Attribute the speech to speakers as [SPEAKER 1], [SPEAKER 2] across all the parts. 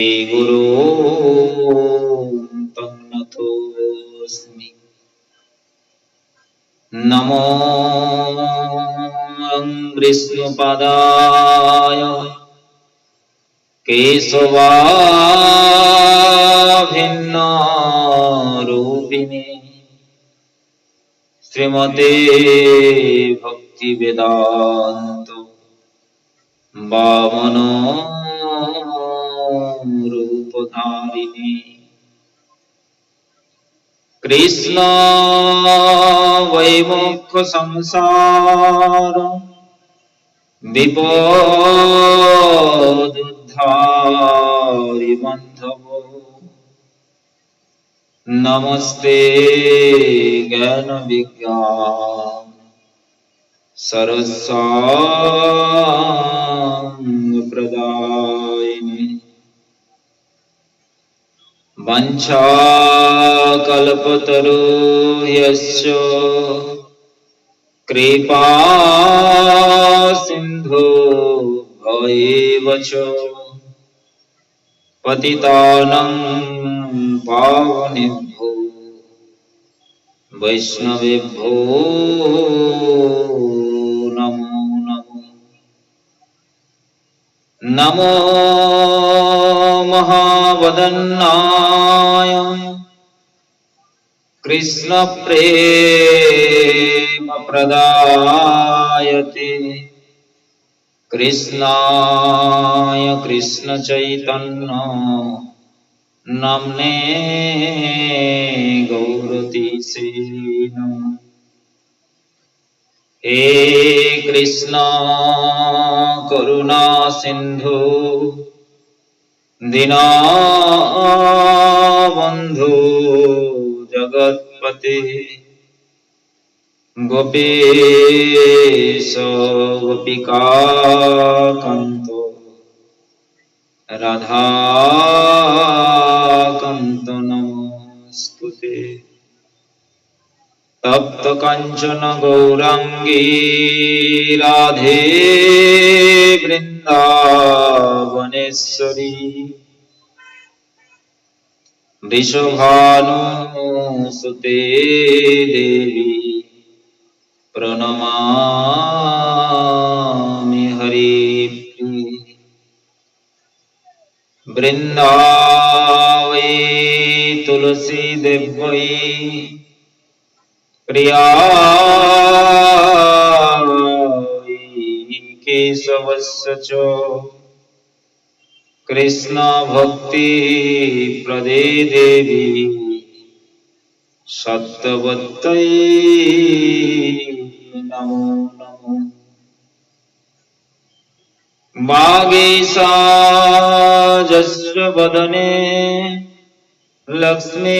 [SPEAKER 1] गुरु तन्नतोऽस्मि। नमो विष्णुपदाय केशवाभिन्नरूपिणे श्रीमते भक्तिवेदान्त वामनो रूपधारिणे कृष्ण वैमुख संसार विपदुद्धारि बन्धव नमस्ते ज्ञान विज्ञान सरसांग प्रदायिने वंशाकल्पतरुभ्यश्च कृपा सिन्धुभ्यैव च पतितानं पावनेभ्यो वैष्णवेभ्यो नमो नमः। नमो महावदन्नाय कृष्णप्रेमप्रदायते कृष्णाय कृष्णचैतन्य नाम्ने गौरतीसे नमः। हे कृष्ण करुणा सिंधु दीनबन्धु जगत्पते गोपेश गोपिकान्त राधाकान्त नमोस्तुते। तप्त कांचन गौरांगी राधे वृंदावनेश्वरी वृषभानुसुते देवी प्रणमामि हरिप्रिये। वृंदावै तुलसी देवै प्रिया केशवस्य च कृष्ण भक्ति प्रदे देवी सत्यवत्यै नमो नमः। वागीशाजस्य वदने लक्ष्मीर्यस्य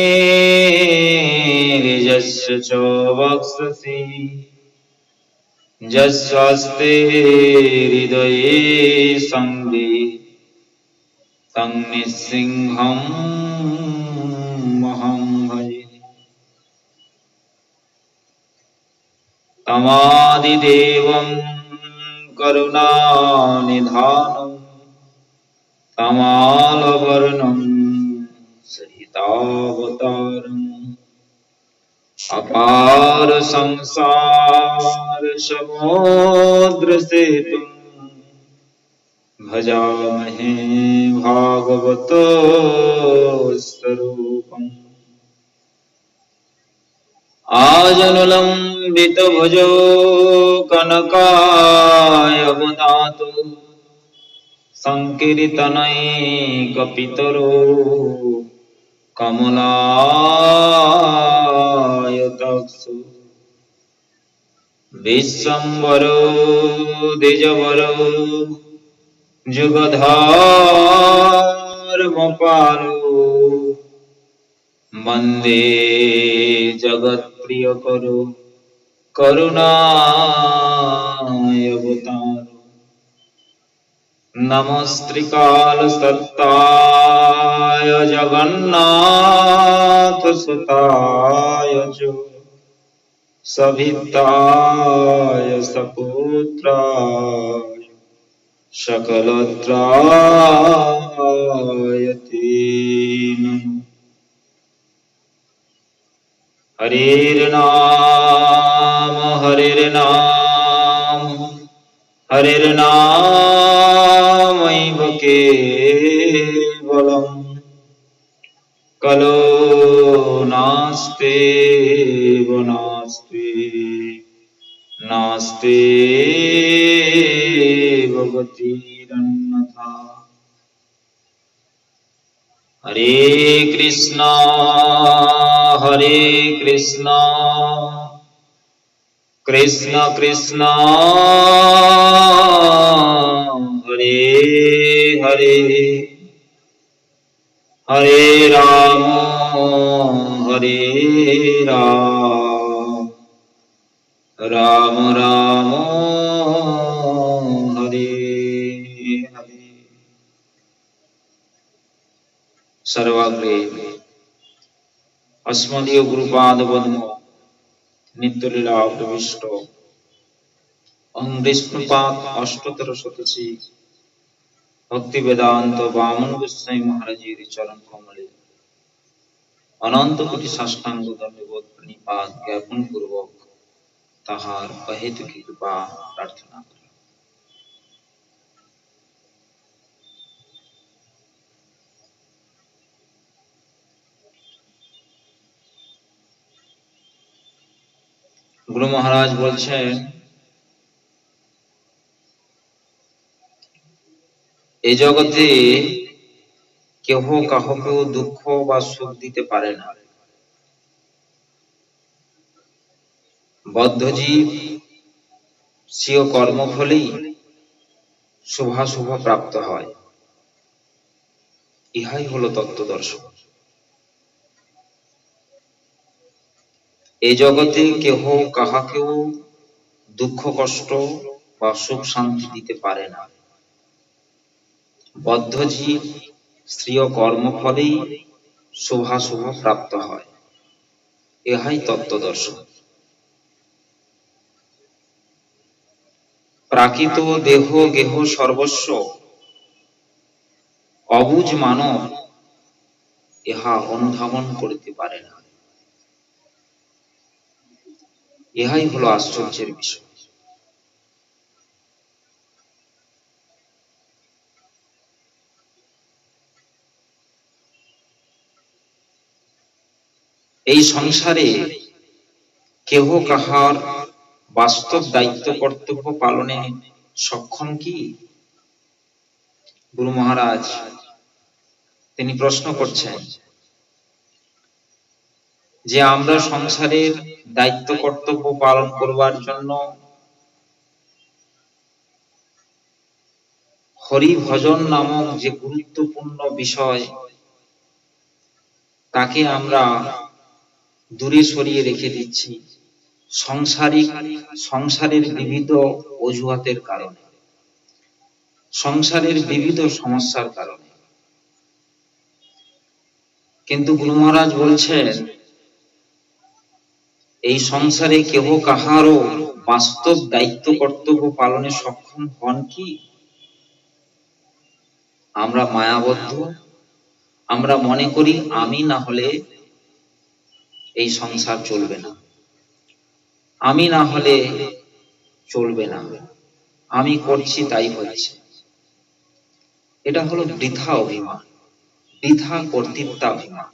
[SPEAKER 1] च वक्षसि यस्यास्ते हृदये संवित् तं नृसिंहमहं भजे। तमादिदेवं करुणानिधानं तमालवर्णं सहितावतारम् अपार संसार समुद्र सेतुं भजामहे भागवतो स्वरूपम्। आजनुलम्बितभुजो कनकायवदातु संकीर्तनैकपितरो कमलायताक्षु विश्वम्भरो द्विजवरो जुगधर्मपालो वन्दे जगत्प्रियकरो करुणावतारो। नमस्त्रिकालसत्ताय जगन्नाथसुताय च सभिताय सपुत्राय सकलत्रायते नमः। हरिर्नाम हरिर्नाम हरिर्नामैव केवलम् कलो नास्तेव नास्तेव गतिरन्यथा। हरे कृष्णा कृष्ण कृष्ण हरे हरे हरे राम राम राम हरे हरे। सर्वाग्रे अस्मदीय गुरुपाद पद्म नित्यलीला प्रविष्ट अहं विष्णुपाद अष्टोत्तर शतसी भक्ति वेदांत वामन गोस्वामी महाराजेर चरण कमले अनंत कोटि साष्टांग दंडवत प्रणिपात ज्ञापन पूर्वक ताहार अहेतुक कृपा प्रार्थना कরি। গুরু মহারাজ বলছেন, এই জগতে কেহ কাহকে দুঃখ বা সুখ দিতে পারে না। বদ্ধজীব স্বীয় কর্মফলেই শুভাশুভ প্রাপ্ত হয়, ইহাই হলো তত্ত্ব দর্শন। এই জগতে কেহ কাহাকেও দুঃখ কষ্ট বা সুখ শান্তি দিতে পারে না। বদ্ধজীব স্বীয় কর্মফলেই শুভাশুভ প্রাপ্ত হয়, ইহাই তত্ত্ব দর্শন। প্রাকৃত দেহ গেহ সর্বস্ব অবুঝ মানব ইহা অনুধাবন করিতে পারে না, ইহাই হলো আশ্চর্যের বিষয়। এই সংসারে কেহ কাহার বাস্তব দায়িত্ব কর্তব্য পালনে সক্ষম কি? গুরু মহারাজ তিনি প্রশ্ন করছেন যে আমরা সংসারের দায়িত্ব কর্তব্য পালন করবার জন্য হরি ভজন নামক যে গুরুত্বপূর্ণ বিষয় তাকে আমরা দূরে সরিয়ে রেখে দিচ্ছি সংসারের বিবিধ অজুহাতের কারণে, সংসারের বিবিধ সমস্যার কারণে। কিন্তু গুরু মহারাজ বলছেন, এই সংসারে কেহ কাহারও বাস্তব দায়িত্ব কর্তব্য পালনে সক্ষম হন কি? আমরা মায়াবদ্ধ, আমরা মনে করি আমি না হলে এই সংসার চলবে না, আমি না হলে চলবে না, আমি করছি তাই হচ্ছে। এটা হলো বৃথা অভিমান, বৃথা কর্তৃত্বাভিমান।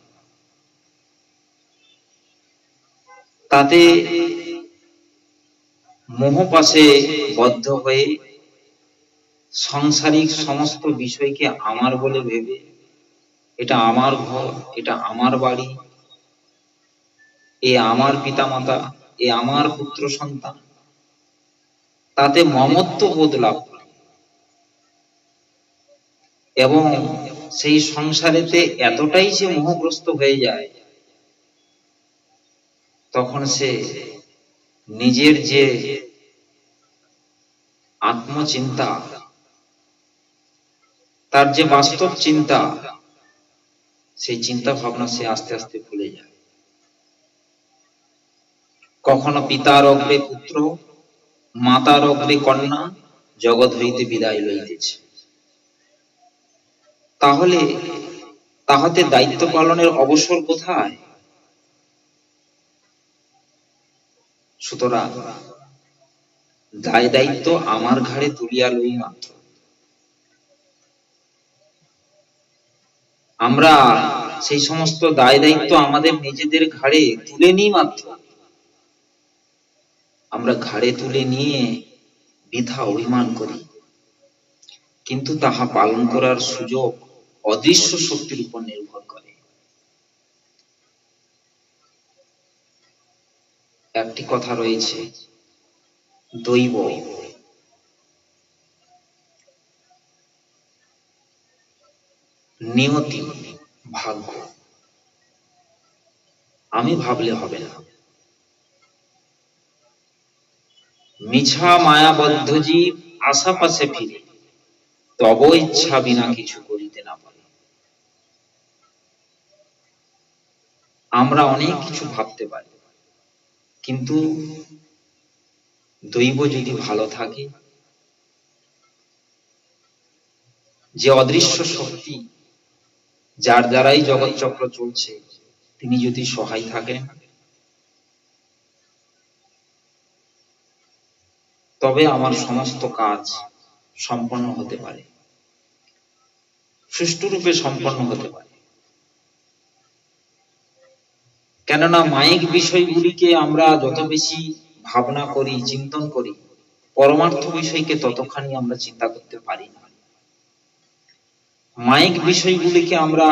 [SPEAKER 1] তাতে মোহপাশে বদ্ধ হয়ে সাংসারিক সমস্ত বিষয়কে আমার বলে ভেবে, এটা আমার ঘর, এটা আমার বাড়ি, এ আমার পিতামাতা, এ আমার পুত্র সন্তান, তাতে মমত্ব বোধ লাভ করে এবং সেই সংসারেতে এতটাই যে মোহগ্রস্ত হয়ে যায়, তখন সে নিজের যে আত্মচিন্তা, তার যে বাস্তব চিন্তা, সেই চিন্তা ভাবনা সে আস্তে আস্তে ভুলে যায়। কখনো পিতার অগ্রে পুত্র, মাতার অগ্রে কন্যা, জগৎ হইতে বিদায় লইতেছে। তাহলে তাহাতে দায়িত্ব পালনের অবসর কোথায়? সুতরাং দায় দায়িত্ব আমার ঘাড়ে তুলিয়া লই মাত্র। আমরা সেই সমস্ত দায় দায়িত্ব আমাদের নিজেদের ঘাড়ে তুলে নিই মাত্র। আমরা ঘাড়ে তুলে নিয়ে বৃথা অভিমান করি, কিন্তু তাহা পালন করার সুযোগ অদৃশ্য শক্তির উপর নির্ভর করে। একটি কথা রয়েছে, দৈব, নিয়তি, ভাগ্য। আমি ভাবলে হবে না। মিছা মায়াবদ্ধ জীব আশাপাশে ফিরে, তব ইচ্ছা বিনা কিছু করিতে না পারে। আমরা অনেক কিছু ভাবতে পারি, কিন্তু দৈব যদি ভালো থাকে, যে অদৃশ্য শক্তি যার দ্বারাই জগৎ চক্র চলছে, তিনি যদি সহায় থাকেন, তবে আমার সমস্ত কাজ সম্পন্ন হতে পারে, সুষ্ঠুরূপে সম্পন্ন হতে পারে। কেননা মায়িক বিষয়গুলিকে আমরা যত বেশি ভাবনা করি, চিন্তন করি, পরমার্থ বিষয়কে ততখানি আমরা চিন্তা করতে পারি না। মায়িক বিষয়গুলিকে আমরা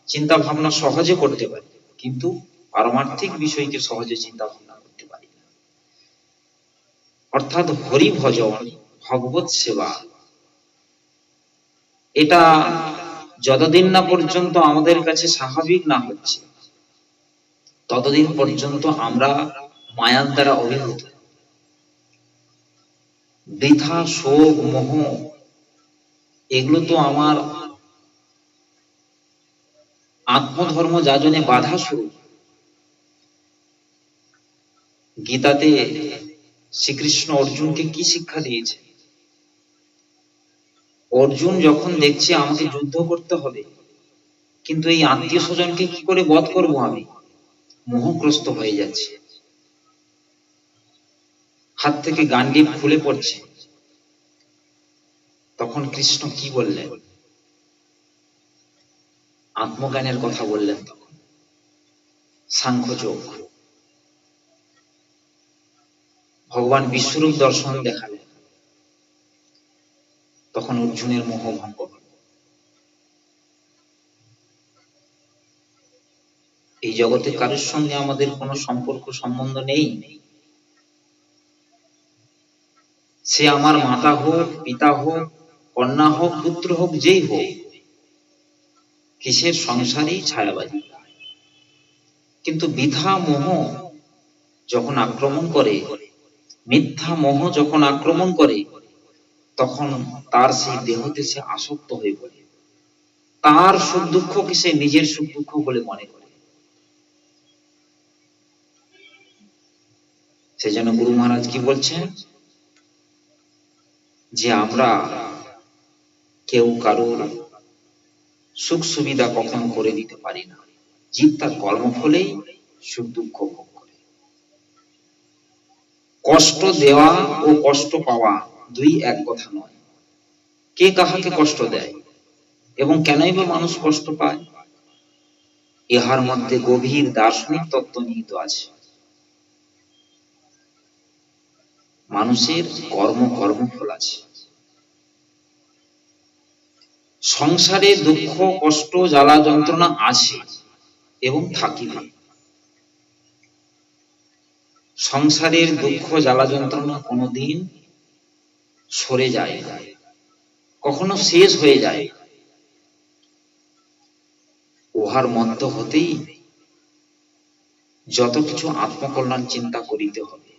[SPEAKER 1] চিন্তা ভাবনা সহজে করতে পারি, কিন্তু পারমার্থিক বিষয়কে সহজে চিন্তা ভাবনা করতে পারি না। অর্থাৎ হরি ভজন, ভগবত সেবা, এটা যতদিন না পর্যন্ত আমাদের কাছে স্বাভাবিক না হচ্ছে, ততদিন পর্যন্ত আমরা মায়ার দ্বারা অভিভূত। বৃথা, শোক, মোহ, এগুলো তো আমার আত্মধর্ম যাজনে বাধা স্বরূপ। গীতাতে শ্রীকৃষ্ণ অর্জুনকে কি শিক্ষা দিয়েছে? অর্জুন যখন দেখছে আমাকে যুদ্ধ করতে হবে, কিন্তু এই আত্মীয় স্বজনকে কি করে বধ করব, আমি মোহগ্রস্ত হয়ে যাচ্ছে, হাত থেকে গান্ডীব খুলে পড়ছে। তখন কৃষ্ণ কি বললেন? আত্মজ্ঞানের কথা বললেন, তখন সাংখ্যযোগ। ভগবান বিশ্বরূপ দর্শন দেখালেন, তখন অর্জুনের মোহ ভঙ্গ হল। এই জগতে কারোর সঙ্গে আমাদের কোনো সম্পর্ক সম্বন্ধ নেই। সে আমার মাতা হোক, পিতা হোক, কন্যা হোক, পুত্র হোক, যেই হোক, কিসের সংসারই ছায়াবাজি। কিন্তু বৃথা মোহ যখন আক্রমণ করে, মিথ্যা মোহ যখন আক্রমণ করে, তখন তার সেই দেহতে সে আসক্ত হয়ে পড়ে। তার সুখ দুঃখকে সে নিজের সুখ দুঃখ বলে মনে করে। সেজন্য গুরু মহারাজ কি বলছেন? যে আমরা কেউ কারোর সুখ সুবিধা কখনো করে দিতে পারি না। জীব তার কর্মফলেই সুখ দুঃখ ভোগ করে। কষ্ট দেওয়া ও কষ্ট পাওয়া দুই এক কথা নয়। কে কাহাকে কষ্ট দেয় এবং কেনই বা মানুষ কষ্ট পায়, ইহার মধ্যে গভীর দার্শনিক তত্ত্ব নিহিত আছে। মানুষের কর্মফল আছে। সংসারে দুঃখ, কষ্ট, জ্বালা, যন্ত্রণা আছে এবং থাকিবে। সংসারের দুঃখ, জ্বালা, যন্ত্রণা কোনোদিন সরে যায় না, কখনো শেষ হয়ে যায়। উহার মধ্য হতেই যত কিছু আত্মকল্যাণ চিন্তা করিতে হবে।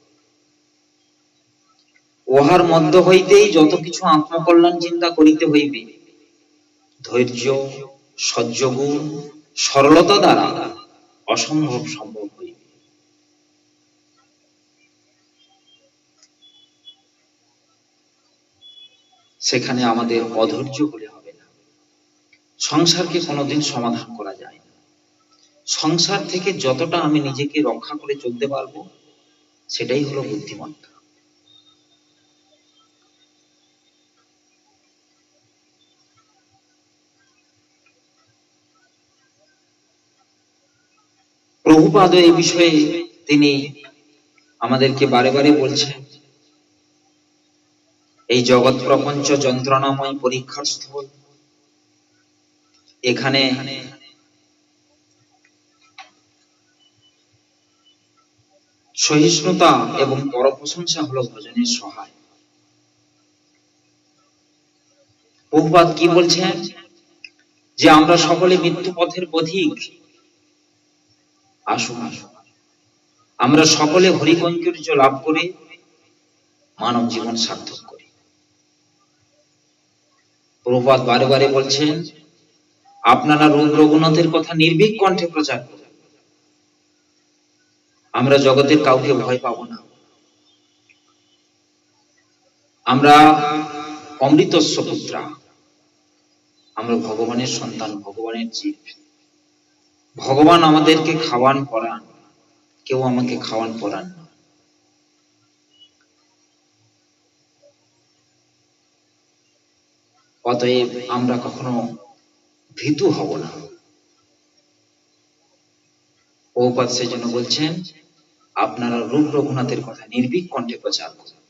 [SPEAKER 1] উহার মধ্য হইতেই যত কিছু আত্মকল্যাণ চিন্তা করিতে হইবে। ধৈর্য, সহ্যগুণ, সরলতা দ্বারা অসম্ভব সম্ভব হইবে। সেখানে আমাদের অধৈর্য হলে হবে না। সংসারকে কোনোদিন সমাধান করা যায় না। সংসার থেকে যতটা আমি নিজেকে রক্ষা করে চলতে পারবো, সেটাই হলো বুদ্ধিমত্তা। প্রভুপাদ এই বিষয়ে তিনি আমাদেরকে বারে বারে বলছেন, এই জগৎ প্রপঞ্চ যন্ত্রণাময় পরীক্ষার স্থল। এখানে সহিষ্ণুতা এবং পরপ্রশংসা হলো ভজনের সহায়। প্রভুপাদ কি বলছেন, যে আমরা সকলে মৃত্যু পথের পথিক। আসুন আমরা সকলে হরিকৈঙ্কর্য লাভ করে মানব জীবন সার্থক করি। প্রভুপাদ বারে বারে বলছেন, আপনারা রূপ রঘুনাথের কথা নির্ভীক কণ্ঠে প্রচার করুন। আমরা জগতের কাউকে ভয় পাবো না। আমরা অমৃতস্য পুত্রা, আমরা ভগবানের সন্তান, ভগবানের জীব। ভগবান আমাদেরকে খাওয়ান পরান, কেউ আমাকে খাওয়ান পরান না। অতএব আমরা কখনো ভীতু হব না। প্রভুপাদ সেজন্য বলছেন, আপনারা রূপ রঘুনাথের কথা নির্ভীক কণ্ঠে প্রচার করুন।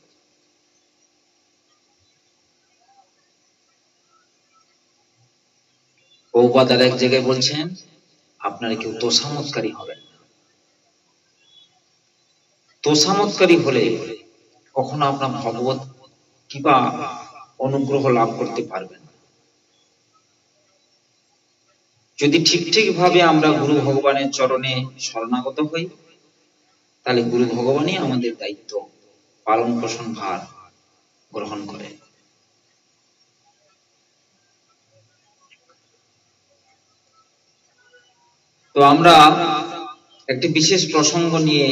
[SPEAKER 1] প্রভুপাদ আর এক জায়গায় বলছেন, আপনারা কেউ তোষামতকারী হবেন না। তোষামতকারী হলে কখনো আপনার ভগবত কৃপা অনুগ্রহ লাভ করতে পারবেন না। যদি ঠিক ঠিক ভাবে আমরা গুরু ভগবানের চরণে শরণাগত হই, তাহলে গুরু ভগবানই আমাদের দায়িত্ব পালন পোষণ ভার গ্রহণ করে। তো আমরা একটি বিশেষ প্রসঙ্গ নিয়ে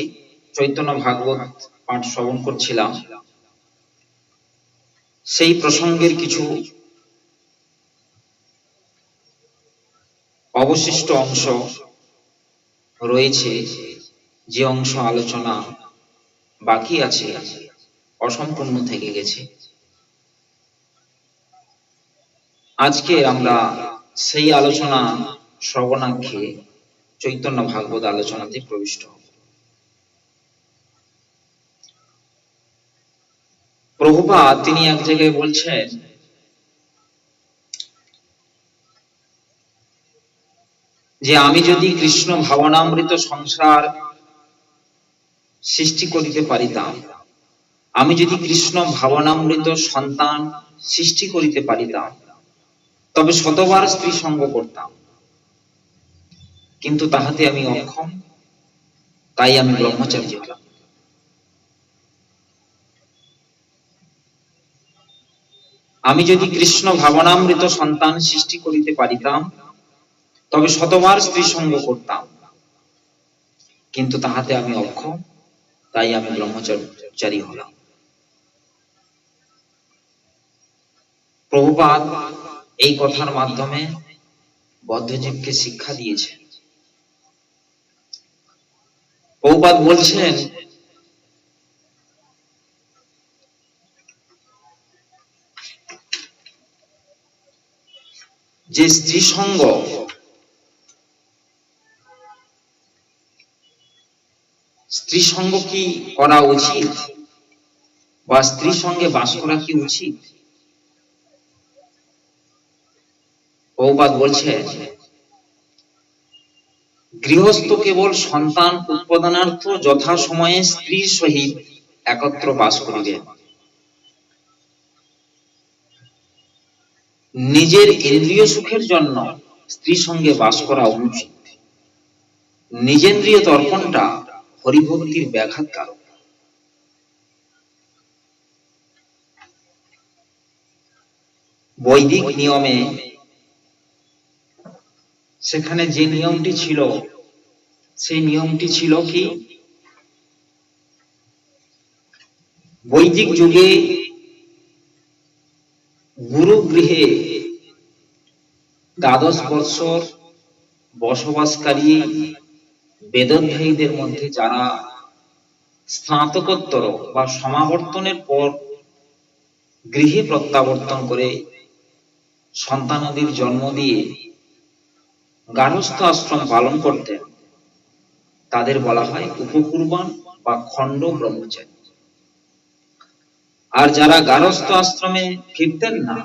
[SPEAKER 1] চৈতন্য ভাগবত পাঠ শ্রবণ করছিলাম। সেই প্রসঙ্গের কিছু অবশিষ্ট অংশ রয়েছে, যে অংশ আলোচনা বাকি আছে, অসম্পূর্ণ থেকে গেছে। আজকে আমরা সেই আলোচনা শ্রবণার্থে চৈতন্য ভাগবত আলোচনাতে প্রবিষ্ট হব। প্রভুপাদ তিনি এক জায়গায় বলছেন, যে আমি যদি কৃষ্ণ ভাবনামৃত সংসার সৃষ্টি করিতে পারিতাম, আমি যদি কৃষ্ণ ভাবনামৃত সন্তান সৃষ্টি করিতে পারিতাম, তবে শতবার স্ত্রী সঙ্গ করতাম, কিন্তু তাহাতে আমি অক্ষম, তাই আমি ব্রহ্মচারী হলাম। আমি যদি কৃষ্ণ ভাবনামৃত সন্তান সৃষ্টি করিতে পারিতাম, তবে শতবার স্ত্রী সঙ্গ করতাম, কিন্তু তাহাতে আমি অক্ষম, তাই আমি ব্রহ্মচারী হলাম। প্রভুপাদ এই কথার মাধ্যমে বদ্ধজীবকে শিক্ষা দিয়েছেন। প্রভুপাদ বলছেন, যে স্ত্রী সঙ্গ কি করা উচিত, বা স্ত্রী সঙ্গে বাস করা কি উচিত? প্রভুপাদ বলছেন, গৃহস্থ কেবল সন্তান উৎপাদনার্থ যথা সময়ে স্ত্রীর সহিত একত্র বাস করিবেন। নিজের ইন্দ্রিয় সুখের জন্য স্ত্রী সঙ্গে বাস করা অনুচিত। নিজেন্দ্রিয় তর্পণটা হরিভক্তির ব্যাঘাত কারক। বৈদিক নিয়মে সেখানে যে নিয়মটি ছিল, সেই নিয়মটি ছিল কি, বৈদিক যুগে গৃহে দ্বাদশ বৎসর বসবাসকারী বেদধ্যায়ীদের মধ্যে যারা স্নাতকোত্তর বা সমাবর্তনের পর গৃহে প্রত্যাবর্তন করে সন্তানাদির জন্ম দিয়ে গার্হস্থ আশ্রম পালন করতেন, তাদের বলা হয় উপকুরবান বা খণ্ড ব্রহ্মচারী। আর যারা গার্হস্থ আশ্রমে ফিরতেন না,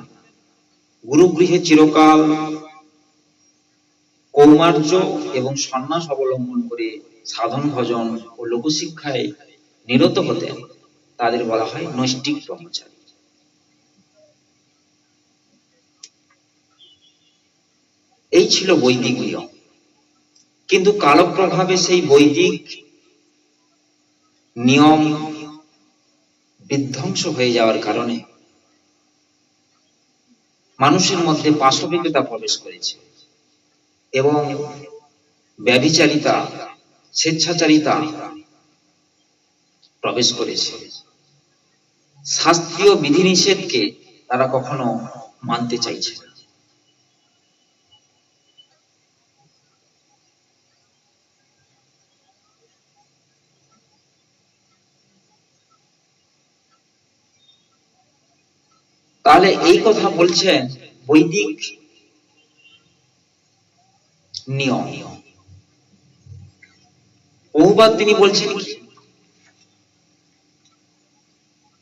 [SPEAKER 1] গুরুগৃহে চিরকাল কৌমার্য এবং সন্ন্যাস অবলম্বন করে সাধন ভজন ও লোকশিক্ষায় নিরত হতেন, তাদের বলা হয় নৈষ্ঠিক ব্রহ্মচারী। এই ছিল বৈদিক নিয়ম। কিন্তু কালপ্রভাবে সেই বৈদিক নিয়ম বিধ্বংস হয়ে যাওয়ার কারণে মানুষের মধ্যে পাশবিকতা প্রবেশ করেছে এবং ব্যভিচারিতা, স্বেচ্ছাচারিতা প্রবেশ করেছে। শাস্ত্রীয় বিধিনিষেধকে তারা কখনো মানতে চাইছে না। তাহলে এই কথা বলছেন বৈদিক নিয়ম। বহুপাদ তিনি বলছেন কি?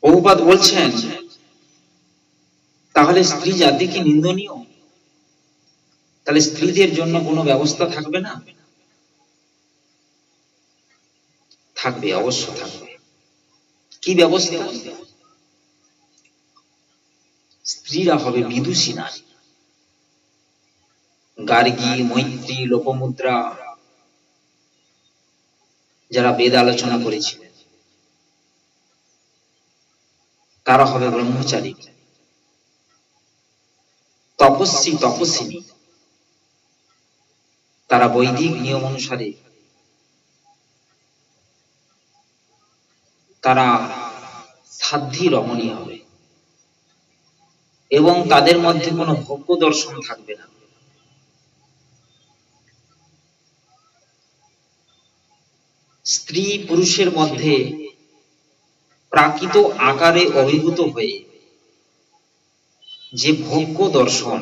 [SPEAKER 1] বহুপাদ বলছেন তাহলে স্ত্রী জাতি কি নিন্দনীয়? তাহলে স্ত্রীদের জন্য কোনো ব্যবস্থা থাকবে না? থাকবে, অবশ্য থাকবে। কি ব্যবস্থা? স্ত্রীরা হবে বিদুষী নারী। গার্গী, মৈত্রী, লোপমুদ্রা যারা বেদ আলোচনা করেছিলেন, তারা হবে ব্রহ্মচারী, তপস্বী, তপস্বিনী। তারা বৈদিক নিয়ম অনুসারে তারা সাধ্বী রমণী হবে এবং তাদের মধ্যে কোনো ভোগ্য দর্শন থাকবে না। স্ত্রী পুরুষের মধ্যে প্রাকৃত আকারে অভিভূত হয়ে যে ভোগ্য দর্শন,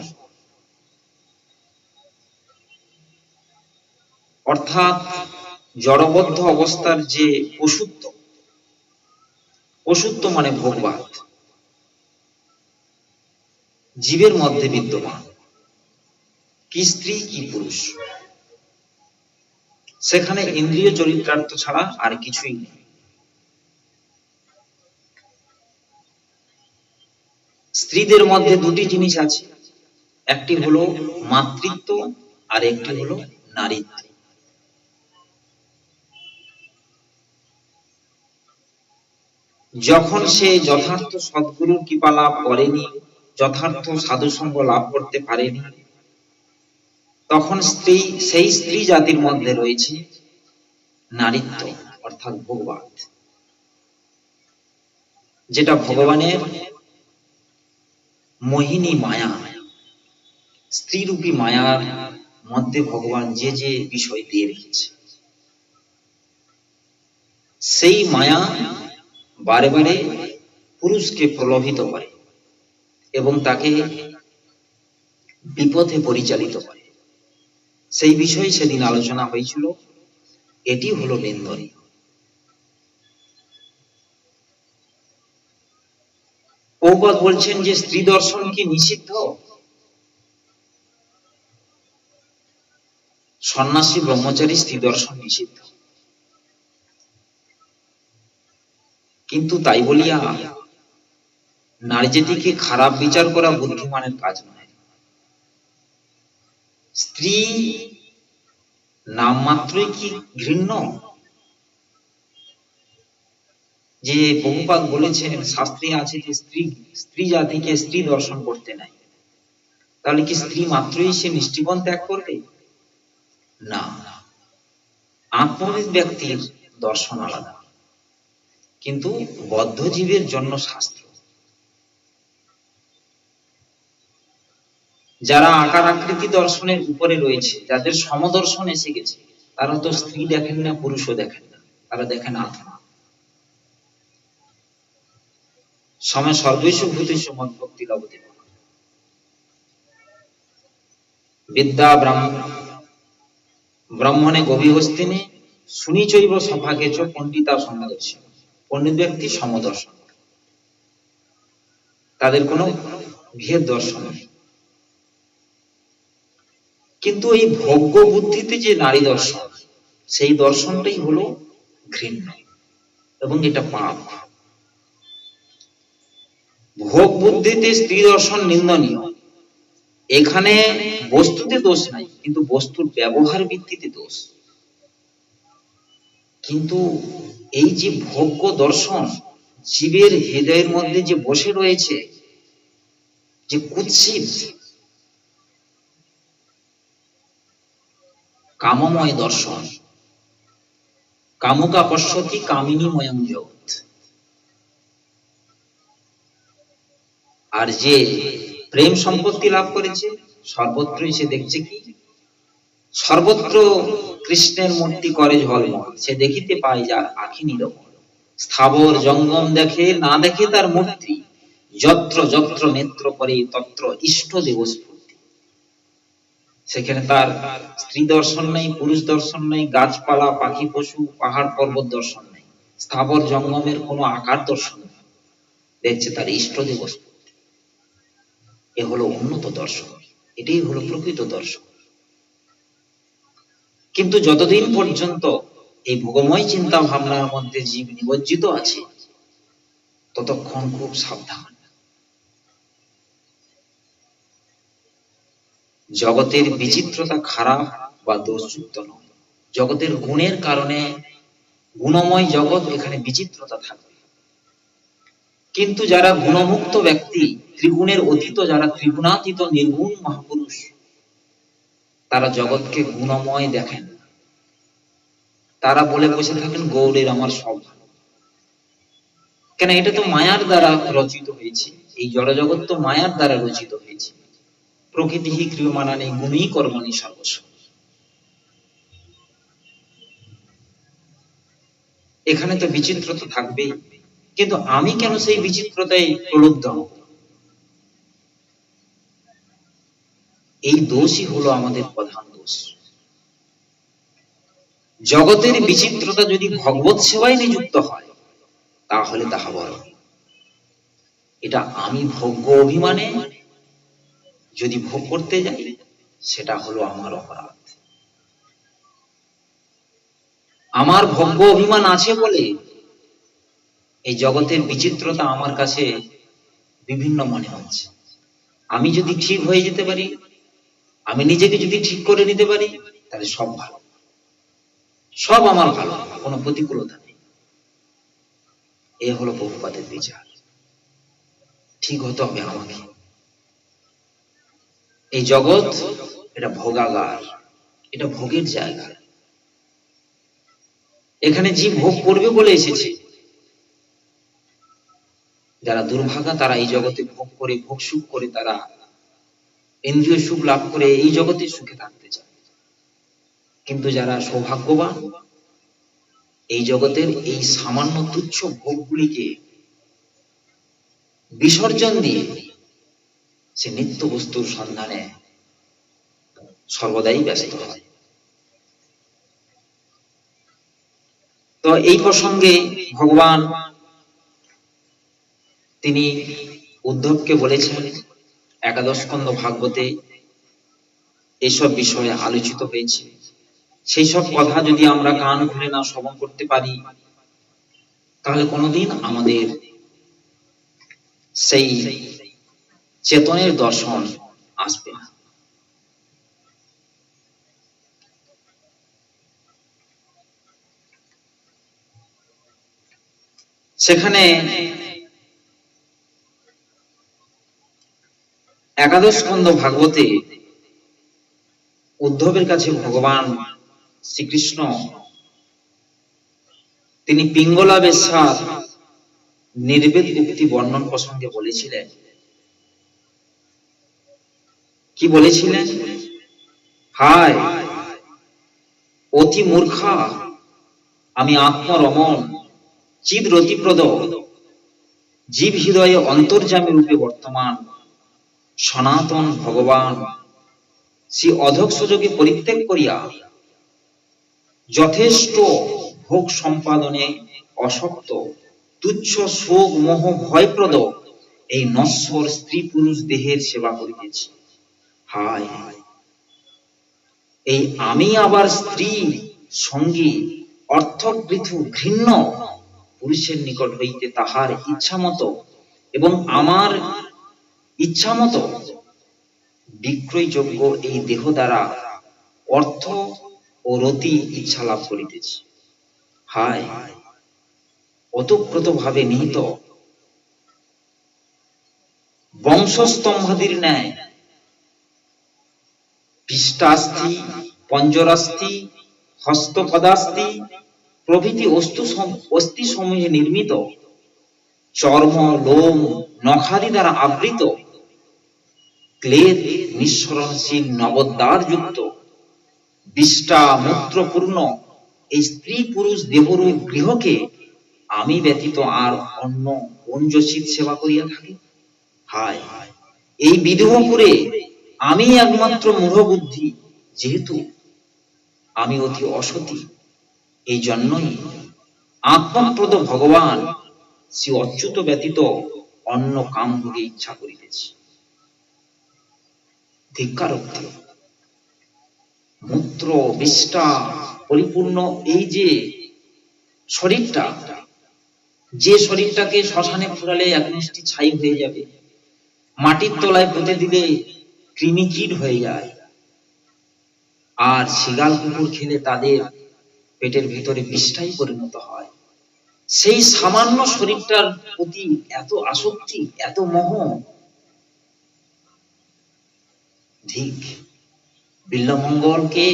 [SPEAKER 1] অর্থাৎ জড়বদ্ধ অবস্থার যে পশুত্ব, পশুত্ব মানে ভোগবাদ, জীবের মধ্যে বিদ্যমান, কি স্ত্রী কি পুরুষ, সেখানে ইন্দ্রিয় চরিতার্থ ছাড়া আর কিছুই নেই। স্ত্রীদের মধ্যে দুটি জিনিস আছে, একটি হলো মাতৃত্ব আর একটি হলো নারীত্ব। যখন সে যথার্থ সদ্গুরুর কৃপা লাভ করেনি, যথার্থ সাধুসঙ্গ লাভ করতে পারেনি, তখন সেই স্ত্রী জাতির মধ্যে রয়েছে নারীত্ব, অর্থাৎ ভোগবাদ, যেটা ভগবানের মোহিনী মায়া, স্ত্রীরূপী মায়ার মধ্যে ভগবান যে যে বিষয় দিয়ে রেখেছে, সেই মায়া বারে বারে পুরুষকে প্রলোভিত করে এবং তাকে বিপথে পরিচালিত করে। সেই বিষয়ে সেদিন আলোচনা হয়েছিল। এটি হলো নিন্দনীয়। প্রভুপাদ বলছেন যে স্ত্রী দর্শন কি নিষিদ্ধ? সন্ন্যাসী ব্রহ্মচারী স্ত্রী দর্শন নিষিদ্ধ, কিন্তু তাই বলিয়া নারী জাতিকে খারাপ বিচার করা বুদ্ধিমানের কাজ নয়। স্ত্রী নামমাত্রই কি ঘৃণ্য? যে প্রভুপাদ বলেছেন, শাস্ত্রে আছে যে স্ত্রী জাতিকে স্ত্রী দর্শন করতে নাই, তাহলে কি স্ত্রী মাত্রই সে নিষ্ঠীপন ত্যাগ করবে? না, আত্মবিদ ব্যক্তির দর্শন আলাদা, কিন্তু বদ্ধ জীবের জন্য শাস্ত্র। যারা আকার আকৃতি দর্শনের উপরে রয়েছে, যাদের সমদর্শন এসে গেছে, তারা তো স্ত্রী দেখেন না, পুরুষও দেখেন না, তারা দেখেন আত্মা। সময় সর্বেষু ভূতেষু মদ্ভক্তি লভতে বিদ্যা ব্রাহ্মণে গভীহস্তিনে শুনিচৈব সভাকেচ পণ্ডিতা সমদর্শী। পণ্ডিত ব্যক্তি সমদর্শন, তাদের কোনো ভেদ দর্শন নেই। কিন্তু এই ভোগ্য বুদ্ধিতে যে নারী দর্শন, সেই দর্শনটাই হলো ঘৃণ্য এবং এটা পাপ। ভোগ বুদ্ধিতে স্ত্রী দর্শন নিন্দনীয়। এখানে বস্তুতে দোষ নাই, কিন্তু বস্তুর ব্যবহার ভিত্তিতে দোষ। কিন্তু এই যে ভোগ্য দর্শন জীবের হৃদয়ের মধ্যে যে বসে রয়েছে, যে কুৎসিত কামময় দর্শন, কামুকা পশ্যতি কামিনীময়ং জগৎ। আর যে প্রেম সম্পত্তি লাভ করেছে, সর্বত্রই সে দেখছে কি, সর্বত্র কৃষ্ণের মূর্তি করে ঝলমল, সে দেখিতে পায় যার আখি নিরমল। স্থাবর জঙ্গম দেখে না দেখে তার মূর্তি, যত্র যত্র নেত্র করে তত্র ইষ্ট দেব স্ফূর্তি। সেখানে তার স্ত্রী দর্শন নেই, পুরুষ দর্শন নেই, গাছপালা পাখি পশু পাহাড় পর্বত দর্শন নেই, স্থাবর জঙ্গমের কোনো আকার দর্শন নেই, দেখছে তার ইষ্ট দেব স্ফূর্তি। এ হলো উন্নত দর্শন, এটাই হলো প্রকৃত দর্শন। কিন্তু যতদিন পর্যন্ত এই ভোগময় চিন্তা ভাবনার মধ্যে জীব নিমজ্জিত আছে, ততক্ষণ খুব সাবধান। জগতের বিচিত্রতা খারাপ বা দোষযুক্ত নয়, জগতের গুণের কারণে গুণময় জগৎ, এখানে বিচিত্রতা থাকবে। কিন্তু যারা গুণমুক্ত ব্যক্তি, ত্রিগুণের অতীত, যারা ত্রিগুণাতীত নির্গুণ মহাপুরুষ, তারা জগৎকে গুণময় দেখেন। তারা বলে বসে থাকেন গৌড়ের আমার সব ভালো। কেন? এটা তো মায়ার দ্বারা রচিত হয়েছে, এই জড়জগৎ তো মায়ার দ্বারা রচিত হয়েছে। প্রকৃতি ক্রিয়মাণানি গুণী কর্মণি সর্বস্ব। এখানে তো বিচিত্রতা থাকবেই, কিন্তু আমি কেন সেই বিচিত্রতায় প্রলুব্ধ হব? এই দোষই হলো আমাদের প্রধান দোষ। জগতের বিচিত্রতা যদি ভগবত সেবায় নিযুক্ত হয়, তাহলে তাহা বড়। এটা আমি ভোগ্য অভিমানে যদি ভোগ করতে যাই, সেটা হলো আমার অপরাধ। আমার ভোগ্য অভিমান আছে বলে এই জগতের বিচিত্রতা আমার কাছে বিভিন্ন মনে হচ্ছে। আমি যদি ঠিক হয়ে যেতে পারি, আমি নিজেকে যদি ঠিক করে নিতে পারি, তাহলে সব ভালো, সব আমার ভালো, কোনো প্রতিকূলতা নেই। এ হলো বহুপাতের বিচার। ঠিক হতে হবে আমাকে। এই জগৎ এটা ভোগাগার, এটা ভোগের জায়গা। এখানে জীব ভোগ করবে বলে এসেছে। যারা দুর্ভাগা, তারা এই জগতে ভোগ করে, ভোগ সুখ করে, তারা ইন্দ্রিয় সুখ লাভ করে এই জগতে সুখে থাকতে চায়। কিন্তু যারা সৌভাগ্যবান, এই জগতের এই সামান্য তুচ্ছ ভোগগুলিকে বিসর্জন দিয়ে সে নিত্য বস্তুর সন্ধানে সর্বদাই ব্যস্ত হয়। তো এই প্রসঙ্গে ভগবান তিনি উদ্ধবকে বলেছেন, একাদশ স্কন্ধ ভাগবতে এইসব বিষয়ে আলোচিত হয়েছে। সেই সব কথা যদি আমরা কান খুলে না শ্রবণ করতে পারি, তাহলে কোনোদিন আমাদের সেই চেতনের দর্শন আসবে না। সেখানে একাদশ স্কন্ধ ভাগবতে উদ্ধবের কাছে ভগবান শ্রীকৃষ্ণ তিনি পিঙ্গলা বেশ্যার নির্বেদ উক্তি বর্ণন প্রসঙ্গে বলেছিলেন কি বলেছিলেন? হায় অতি মূর্খা, আমি আত্মরমণ চিদ্রতিপ্রদ জীব হৃদয়ে অন্তর্যামী রূপে বর্তমান সনাতন ভগবান শ্রী অধক্ষ যোগে পরিত্যাগ করিয়া যথেষ্ট ভোগ সম্পাদনে অশক্ত তুচ্ছ শোক মোহ ভয়প্রদ এই নশ্বর স্ত্রী পুরুষ দেহের সেবা করিতেছি। হায় এই আমি আবার স্ত্রী সঙ্গী অর্থপৃথু ঘৃণ্য পুরুষের নিকট হইতে তাহার ইচ্ছামত এবং আমার ইচ্ছামত বিক্রয়যোগ্য এই দেহ দ্বারা অর্থ ও রতি ইচ্ছা লাভ করিতেছি। হায় অতপ্রত ভাবে নিহিত বংশস্তম্ভাদির ন্যায় পৃষ্ঠাস্থি পঞ্জরাস্থি হস্তপদাস্থি প্রভৃতি অস্থি সমূহে নির্মিত চর্ম লোম নখাদি দ্বারা আবৃত ক্লেদ নিঃসরণশীল নবদ্বার যুক্ত বিষ্টা মূত্রপূর্ণ এই স্ত্রী পুরুষ দেবরূপ গৃহকে আমি ব্যতীত আর অন্য কোন যোশীর সেবা করিয়া থাকি? হায় এই বিদেহপুরে আমি একমাত্র মূঢ় বুদ্ধি, যেহেতু আমি অতি অসতী, এই জন্যই আত্মপ্রদ ভগবান শ্রী অচ্যুত ব্যতীত অন্য কাম ভোগে ইচ্ছা করিতেছি। ধিক্কারোক্তি মূত্র বিষ্টা পরিপূর্ণ এই যে শরীরটা, যে শরীরটাকে শ্মশানে ফুরালে এক মুষ্টি ছাই হয়ে যাবে, মাটির তলায় পুঁতে দিলে কৃমিকীট হয়ে যায়, আর শিগাল কুকুর খেলে তাদের পেটের ভিতরে বিষ্ঠাই পরিণত হয়, সেই সামান্য শরীরটার প্রতি এত আসক্তি, এত মোহ! ধিক! বিল্বমঙ্গলকে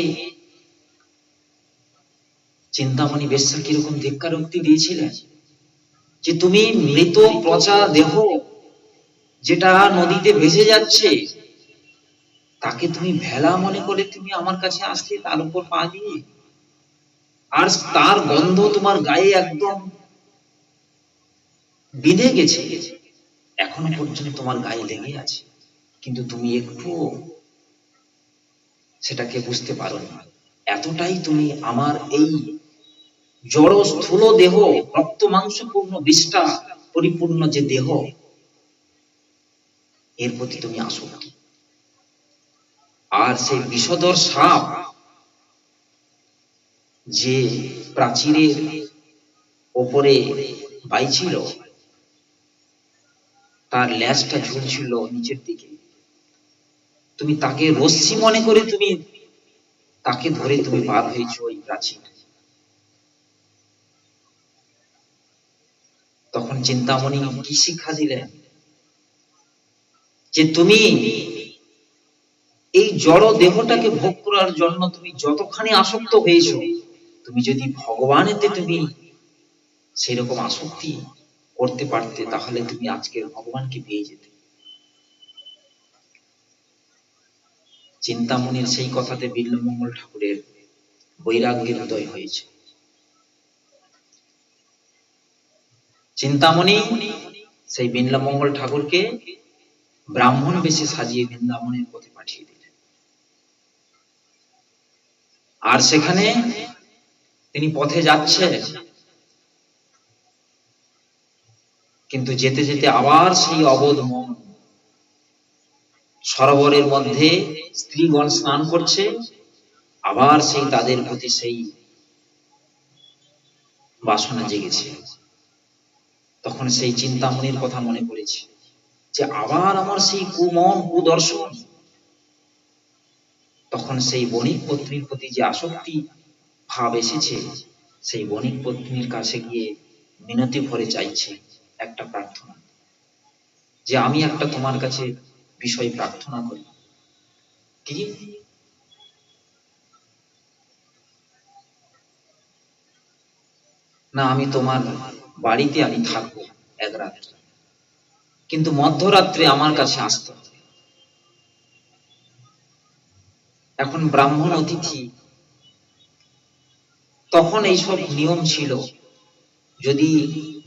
[SPEAKER 1] চিন্তামণি বেশ্যা কিরকম ধিক্কারোক্তি দিয়েছিলেন যে তুমি মৃত পচা দেহ যেটা নদীতে ভেসে যাচ্ছে, তাকে তুমি ভেলা মনে করে তুমি আমার কাছে আসলে তার উপর পা দিয়ে, আর তার গন্ধ তোমার গায়ে একদম বিঁধে গেছে, এখনো পর্যন্ত তোমার গায়ে লেগে আছে, কিন্তু তুমি একটু সেটাকে বুঝতে পারো না। এতটাই তুমি আমার এই জড় স্থূল দেহ, রক্ত মাংসপূর্ণ বিষ্ঠা পরিপূর্ণ যে দেহ, এর প্রতি তুমি আসক্ত। আর সেই বিষধর সাপ যে প্রাচীরের ওপরে বাইছিল, তার ল্যাজটা ঝুলছিল নিচের দিকে, তুমি তাকে রশ্মি মনে করে তুমি তাকে ধরে তুমি পার হয়েছ ওই প্রাচীর। তখন চিন্তামণি কি শিক্ষা দিলেন? যে তুমি এই জড় দেহটাকে ভোগ করার জন্য তুমি যতখানি আসক্ত হয়েছ, তুমি যদি ভগবানেতে তুমি সেরকম আসক্তি করতে পারতে, তাহলে তুমি আজকের ভগবানকে পেয়ে যেতে। চিন্তামণির সেই কথাতে বিল্বমঙ্গল ঠাকুরের বৈরাগ্যের উদয় হয়েছে। চিন্তামণি সেই বিল্বমঙ্গল ঠাকুরকে ব্রাহ্মণ বেশে সাজিয়ে বৃন্দাবনের পথে পাঠিয়ে দিলেন। আর সেখানে তিনি পথে যাচ্ছেন, কিন্তু যেতে যেতে আবার সেই অবোধ মন, সরোবরের মধ্যে স্ত্রীগণ স্নান করছে, আবার সেই তাদের প্রতি সেই বাসনা জেগেছে। তখন সেই চিন্তামণির কথা মনে পড়েছে যে আবার আমার সেই কুমন কুদর্শন। তখন সেই বণিক পত্নীর প্রতি যে আসক্তি ভাব এসেছে, সেই বণিক পত্নীর কাছে গিয়ে মিনতি ভরে চাইছে একটা প্রার্থনা, যে আমি একটা তোমার কাছে বিষয় প্রার্থনা করি। কি? না, আমি তোমার বাড়িতে আমি থাকবো এক রাত্রে, কিন্তু মধ্যরাত্রে আমার কাছে আসতে হবে। এখন ব্রাহ্মণ অতিথি, তখন এইসব নিয়ম ছিল, যদি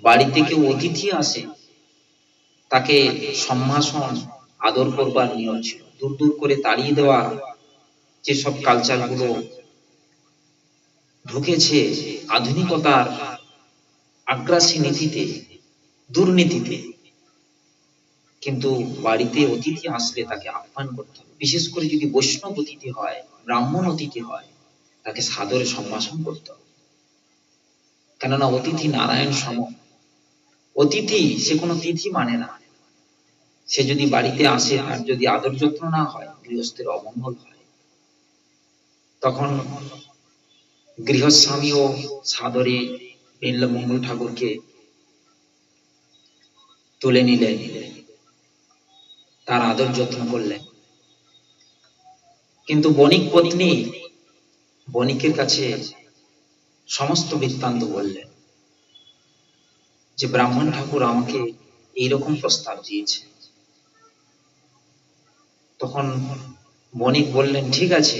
[SPEAKER 1] বাড়িতে কেউ অতিথি আসে তাকে সম্ভাষণ আদর করবার নিয়ম ছিল। দূর দূর করে তাড়িয়ে দেওয়া, যেসব কালচার গুলো ঢুকেছে আধুনিকতার আগ্রাসী নীতিতে, দুর্নীতিতে, কিন্তু বাড়িতে অতিথি আসলে তাকে আপ্যায়ন করতে হবে। বিশেষ করে যদি বৈষ্ণব অতিথি হয়, ব্রাহ্মণ অতিথি হয়, তাকে সাদরে সম্ভাষণ করতে হবে। কেননা অতিথি নারায়ণ সম। অতিথি সে কোনো তিথি মানে না। সে যদি বাড়িতে আসে আর যদি আদর যত্ন না হয়, গৃহস্থের অমঙ্গল হয়। তখন গৃহস্বামীও সাদরে নীলমঙ্গল ঠাকুরকে তুলে নিলেন, তার আদর যত্ন করলেন। কিন্তু বণিক পত্নী বণিকের কাছে সমস্ত বৃত্তান্ত বললেন যে ব্রাহ্মণ ঠাকুর আমাকে এইরকম প্রস্তাব দিয়েছে। তখন বণিক বললেন, ঠিক আছে,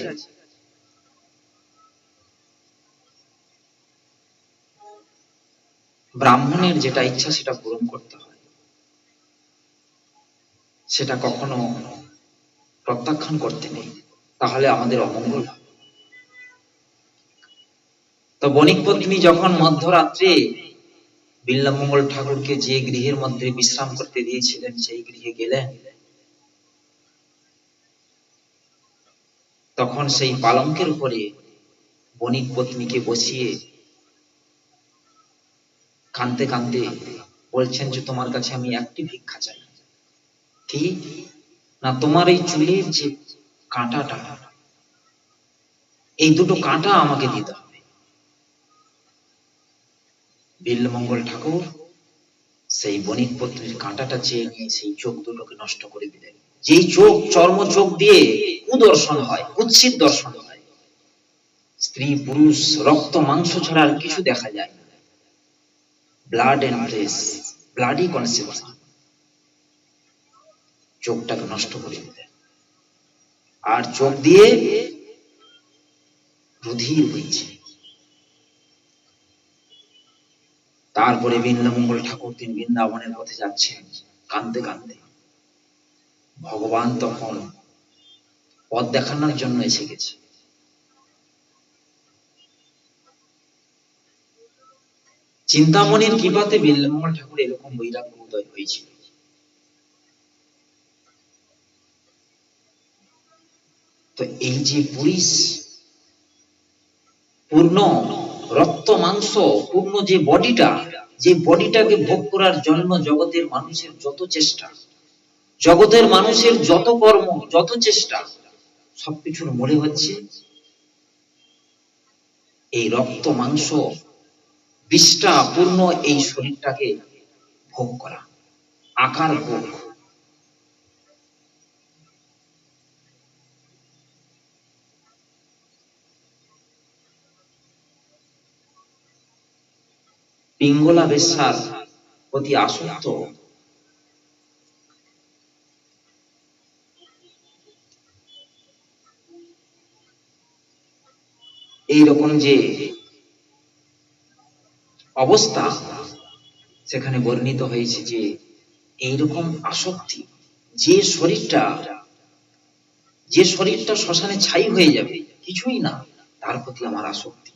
[SPEAKER 1] ব্রাহ্মণের যেটা ইচ্ছা সেটা পূরণ করতে হয়, সেটা কখনো প্রত্যাখ্যান করতে নেই, তাহলে আমাদের অমঙ্গল হবে। তো বণিক পত্নী যখন মধ্যরাত্রে বিল্বমঙ্গল ঠাকুরকে যে গৃহের মধ্যে বিশ্রাম করতে দিয়েছিলেন সেই গৃহে গেলেন, তখন সেই পালঙ্কের উপরে বণিক পত্নীকে বসিয়ে কাঁদতে কাঁদতে বলছেন যে তোমার কাছে আমি একটি ভিক্ষা চাই। কি না, তোমার এই চুলের যে কাঁটাটা, এই দুটো কাঁটা আমাকে দিতে হবে। বিল্বমঙ্গল ঠাকুর সেই বণিক পত্নীর কাঁটাটা চেয়ে নিয়ে সেই চোখ দুটোকে নষ্ট করে দিলেন। যেই চোখ, চর্ম চোখ দিয়ে কুদর্শন হয়, কুৎসিত দর্শন হয়, স্ত্রী পুরুষ রক্ত মাংস ছাড়া আর কিছু দেখা যায় না। Blood and flesh, bloody concept, চোখটাকে নষ্ট করে দিলেন। আর চোখ দিয়ে রুধির বইছে। তারপরে বিল্বমঙ্গল ঠাকুর তিনি বৃন্দাবনের পথে যাচ্ছেন কাঁদতে কাঁদতে। ভগবান তখন পথ দেখানোর জন্য এসে গেছে। চিন্তামণির কৃপাতে বিল্বমঙ্গল ঠাকুর এরকম বৈরাগ্য উদয় হয়েছিল। তো এই যে পুরুষ পূর্ণ রক্ত মাংস পূর্ণ যে বডিটা, যে বডিটাকে ভোগ করার জন্য জগতের মানুষের যত চেষ্টা, জগতের মানুষের যত কর্ম, যত চেষ্টা, সবকিছুর মূলে হচ্ছে এই রক্ত মাংস বিষ্ঠা পূর্ণ এই শরীরটাকে ভোগ করা, আকার ভোগ। পিঙ্গলা বেশ্যার প্রতি আসক্ত, এইরকম যে অবস্থা সেখানে বর্ণিত হয়েছে, যে এইরকম আসক্তি, যে শরীরটা শ্মশানে ছাই হয়ে যাবে, কিছুই না, তার প্রতি আমার আসক্তি।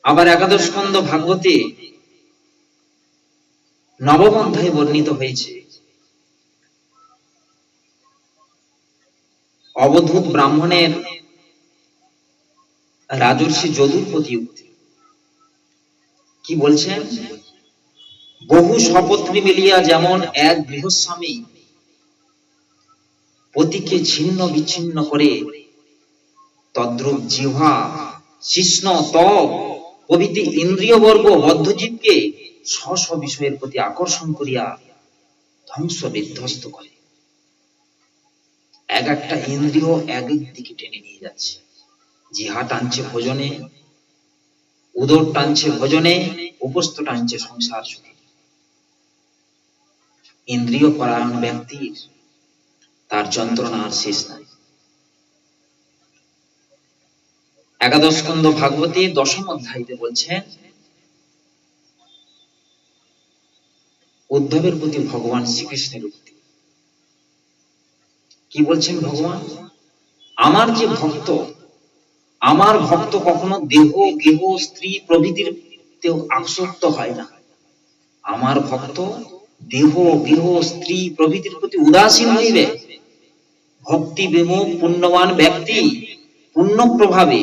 [SPEAKER 1] আবার একাদশ স্কন্ধ ভাগবতে নবম অধ্যায়ে বর্ণিত হয়েছে, অবধূত ব্রাহ্মণের রাজর্ষি যদুর প্রতি উক্তি। কি বলছেন? বহু সপত্নী মিলিয়া যেমন এক গৃহস্বামী পতিকে ছিন্ন বিচ্ছিন্ন করে, তদ্রূপ জিহ্বা শিষ্ণ ত্বক প্রভৃতি ইন্দ্রিয় বর্গ বদ্ধজীবকে স্ব স্ব বিষয়ের প্রতি আকর্ষণ করিয়া ধ্বংস বিধ্বস্ত করে। এক একটা ইন্দ্রিয় এক এক দিকে টেনে নিয়ে যাচ্ছে। জিহ্বা টানছে ভোজনে, উদর টানছে ভোজনে, উপস্থ টানছে সংসার সুখে। ইন্দ্রিয় পরায়ণ ব্যক্তির তার যন্ত্রণা আর শেষ নাই। একাদশ স্কন্ধ ভাগবতী 10ম অধ্যায়তে বলছেন, উদ্ধবের প্রতি ভগবান শ্রীকৃষ্ণের উক্তি। কি বলছেন ভগবান? আমার যে ভক্ত, আমার ভক্ত কখনো দেহ গেহ স্ত্রী প্রভৃতির আসক্ত হয় না। আমার ভক্ত দেহ গেহ স্ত্রী প্রভৃতির প্রতি উদাসীন হইবে। ভক্তি বিমুখ পুণ্যবান ব্যক্তি পুণ্য প্রভাবে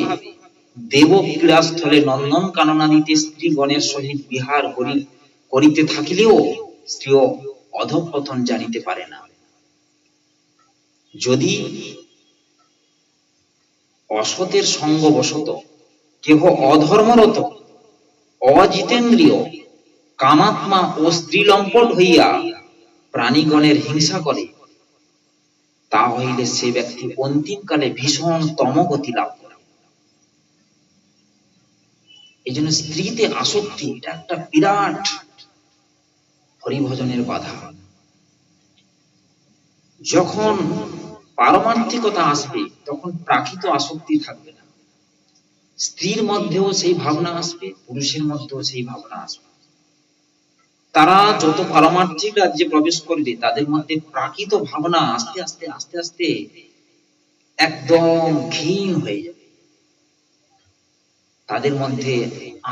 [SPEAKER 1] দেব ক্রীড়াস্থলে নন্দন কাননাদিতে স্ত্রীগণের সহিত বিহার করিতে থাকিলেও স্ত্রী অধঃপতন জানিতে পারে না। যদি অসতের সঙ্গবশত কেহ অধর্মরত অজিতেন্দ্রিয় কামাত্মা ও স্ত্রীলম্পট হইয়া প্রাণীগণের হিংসা করে, তা হইলে সে ব্যক্তি অন্তিমকালে ভীষণ তমগতি লাভ করে। এই জন্য স্ত্রীতে আসক্তি এটা একটা বিরাট হরিভজনের বাধা। যখন পারমার্থিকতা আসবে তখন প্রাকৃত আসক্তি থাকবে না। স্ত্রীর মধ্যেও সেই ভাবনা আসবে, পুরুষের মধ্যেও সেই ভাবনা আসবে। তারা যত পারমার্থিক রাজ্যে প্রবেশ করবে তাদের মধ্যে প্রাকৃত ভাবনা আস্তে আস্তে আস্তে আস্তে একদম ক্ষীণ হয়ে যাবে। তাদের মধ্যে